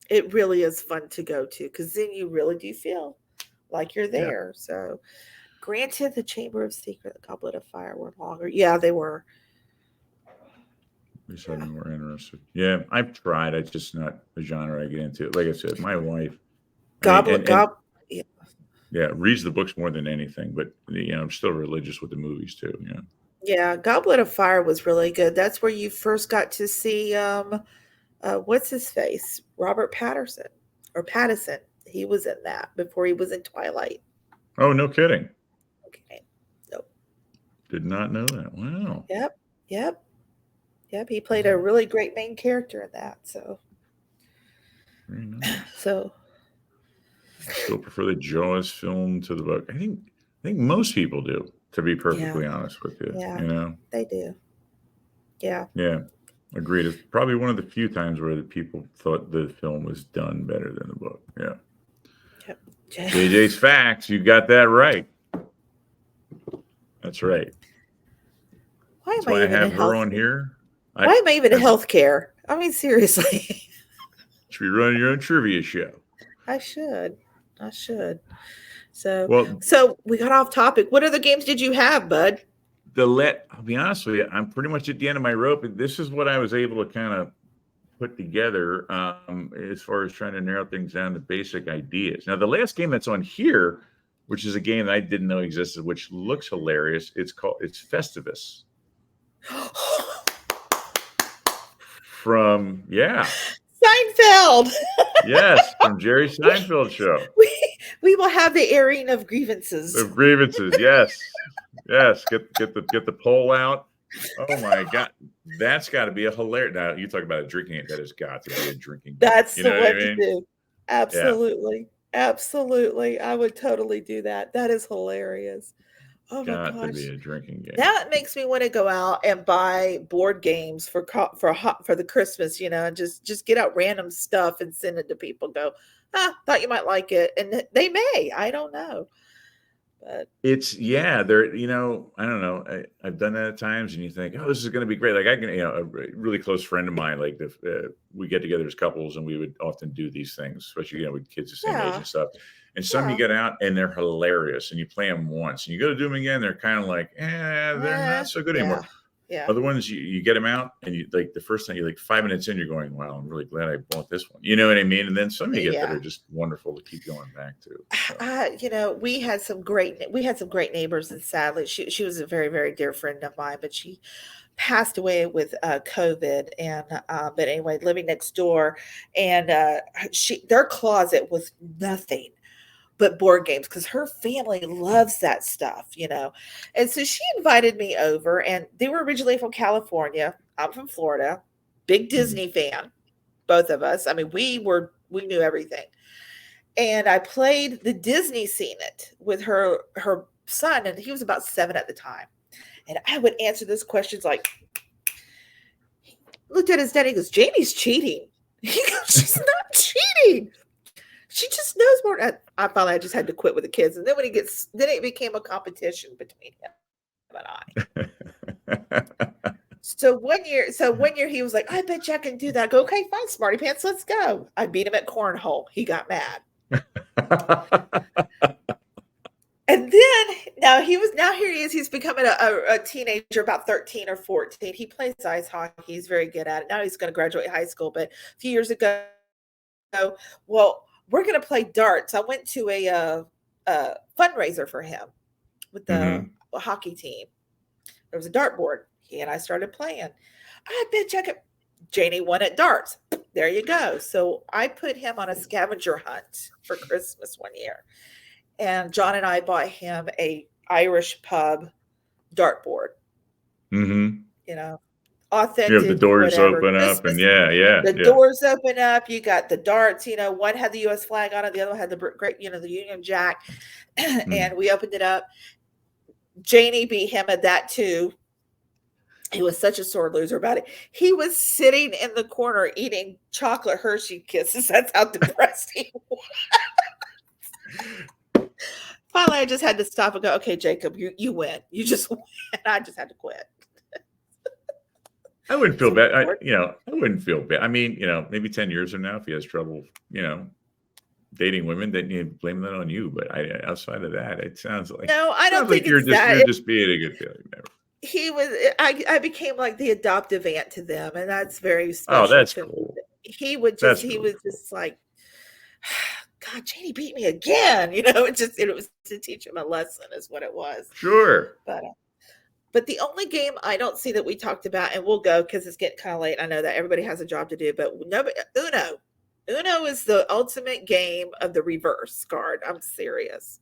it really is fun to go to because then you really do feel like you're Yeah. there. So, granted, the Chamber of Secret, the Goblet of Fire were longer. Yeah, they were. At least I'd be more interested. Yeah, I've tried. It's just not a genre I get into. Like I said, my wife. I mean, Yeah. yeah, reads the books more than anything. But I'm still religious with the movies too. Yeah. Yeah, Goblet of Fire was really good. That's where you first got to see what's his face? Robert Patterson or Pattison. He was in that before he was in Twilight. Oh, no kidding. Okay. Nope. Did not know that. Wow. Yep. Yep. Yep. He played a really great main character in that. So Very nice. so Still prefer the Jaws film to the book. I think most people do, to be perfectly honest with you. yeah, they do. Yeah. Yeah. Agreed. It's probably one of the few times where the people thought the film was done better than the book. Yeah. Yep. JJ's facts. You got that right. That's right. That's why I have her on here. Why am I even in healthcare? I mean, seriously. Should be running your own trivia show. I should. So we got off topic. What other games did you have, bud? I'll be honest with you, I'm pretty much at the end of my rope. This is what I was able to kind of put together as far as trying to narrow things down to basic ideas. Now, the last game that's on here, which is a game that I didn't know existed, which looks hilarious. It's Festivus. From Seinfeld. Yes, from Jerry Seinfeld show. We will have the airing of grievances. Yes. Get the poll out. Oh my God, that's got to be a hilarious. Now you talk about a drinking game. That has got to be a drinking game. That's you know the what one I mean? to do. Absolutely, absolutely. I would totally do that. That is hilarious. Oh my Got gosh, to be a drinking game. that makes me want to go out and buy board games for the Christmas. And just get out random stuff and send it to people. Go, thought you might like it, and they may. I don't know. But It's they're I don't know. I've done that at times, and you think, oh, this is going to be great. Like I can, a really close friend of mine, like if we get together as couples, and we would often do these things, especially with kids the same age and stuff. And some you get out and they're hilarious, and you play them once, and you go to do them again, they're kind of like, they're not so good anymore. Yeah. Other ones, you get them out, and you like the first time you're like 5 minutes in, you're going, "Wow, I'm really glad I bought this one." You know what I mean? And then some you get that Yeah. are just wonderful to keep going back to. So, We had some great neighbors, and sadly, she was a very, very dear friend of mine, but she passed away with COVID. And but anyway, living next door, and their closet was nothing but board games because her family loves that stuff. And so she invited me over, and they were originally from California. I'm from Florida, big mhm. Disney fan, both of us. I mean, we knew everything. And I played the Disney Scene It with her son, and he was about 7 at the time. And I would answer those questions like, looked at his dad, he goes, Jamie's cheating. He goes, she's not cheating. She just knows more. I just had to quit with the kids. And then then it became a competition between him and I. So one year he was like, I bet you I can do that. I go, okay, fine, smarty pants, let's go. I beat him at cornhole. He got mad. And then now here he is. He's becoming a teenager, about 13 or 14. He plays ice hockey. He's very good at it. Now he's going to graduate high school. But a few years ago, well, we're going to play darts. I went to a fundraiser for him with the Mhm. hockey team. There was a dartboard. He and I started playing. I bet you I could. Janie won at darts. There you go. So I put him on a scavenger hunt for Christmas one year. And John and I bought him a Irish pub dartboard, Mhm. you know, You have the authentic, doors whatever. open up, and Christmas, yeah, yeah, the yeah. doors open up. You got the darts. One had the U.S. flag on it. The other one had the great, the Union Jack. Mm. And we opened it up. Janie beat him at that too. He was such a sore loser about it. He was sitting in the corner eating chocolate Hershey Kisses. That's how depressed he was. Finally, I just had to stop and go, okay, Jacob, you win. You just win. I just had to quit. I wouldn't feel So bad. board I wouldn't feel bad. I mean, maybe 10 years from now, if he has trouble, dating women, then you blame that on you. But outside of that, it No, I don't sounds think like you're it's just that. being a good family member. He was I became like the adoptive aunt to them, and that's very Oh, special that's to me. cool. That's He really was cool. just like, God, Janie beat me again. It was to teach him a lesson is what it was. Sure. But but the only game I don't see that we talked about, and we'll go because it's getting kind of late. I know that everybody has a job to do, but nobody Uno. Uno is the ultimate game of the reverse card. I'm serious.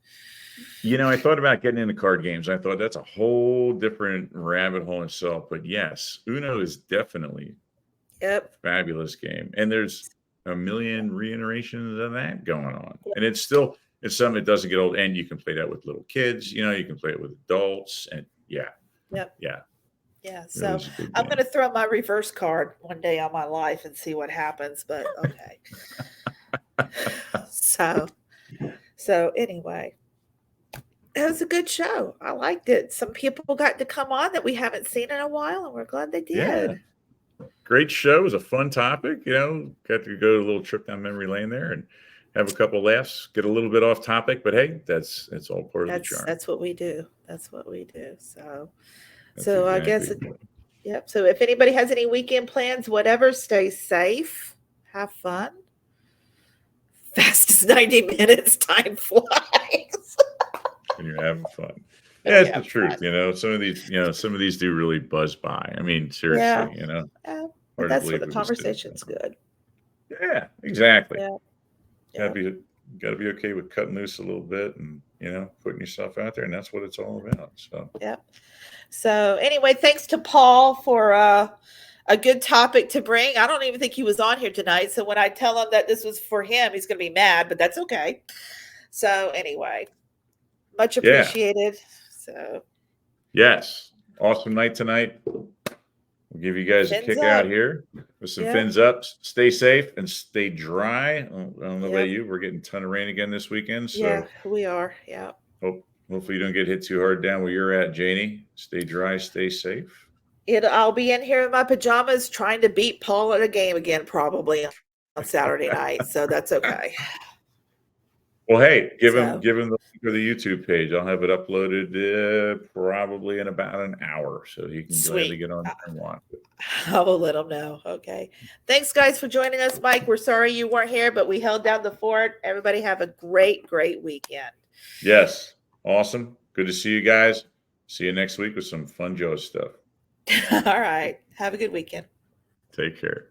I thought about getting into card games. I thought that's a whole different rabbit hole itself. But yes, Uno is definitely Yep. fabulous game. And there's a million reiterations of that going on. Yep. And it's something that doesn't get old. And you can play that with little kids, you can play it with adults. And yeah, Yep. yeah, Yeah. really So is a good I'm going to game. throw my reverse card one day on my life and see what happens. But okay. So anyway, it was a good show. I liked it. Some people got to come on that we haven't seen in a while, and we're glad they Yeah. did. Great show. It was a fun topic, got to go a little trip down memory lane there and have a couple laughs, get a little bit off topic, but hey, that's all part of the charm. That's what we do. That's what we do. So That's I guess exactly it, it. yep. So if anybody has any weekend plans, whatever, stay safe, have fun. Fast as 90 minutes, time flies. When you're having fun. And Yeah, we it's the have truth. fun. Some of these do really buzz by. I mean, Yeah. seriously, Yeah. But hard to that's where believe the it was today. conversation's good. Yeah, exactly. Yeah. Gotta Yeah. be gotta be okay with cutting loose a little bit and putting yourself out there, and that's what it's all about. So Yeah. So anyway, thanks to Paul for a good topic to bring. I don't even think he was on here tonight. So when I tell him that this was for him, he's going to be mad, but that's okay. So anyway, much yeah, appreciated. So yes, awesome night tonight. We'll give you guys a fins kick out up. here with some Yep. fins up. Stay safe and stay dry. I don't know about Yep. you. We're getting a ton of rain again this weekend. Yeah, So we are. Yeah. hopefully you don't get hit too hard down where you're at, Janie. Stay dry, stay safe. I'll be in here in my pajamas trying to beat Paul at a game again, probably on Saturday night. So that's okay. Well, hey, give him So, the link to the YouTube page. I'll have it uploaded probably in about an hour, so he can gladly sweet. get on there and watch it. I will let them know. Okay. Thanks, guys, for joining us, Mike. We're sorry you weren't here, but we held down the fort. Everybody have a great, great weekend. Yes, awesome. Good to see you guys. See you next week with some fun Joe stuff. All right. Have a good weekend. Take care.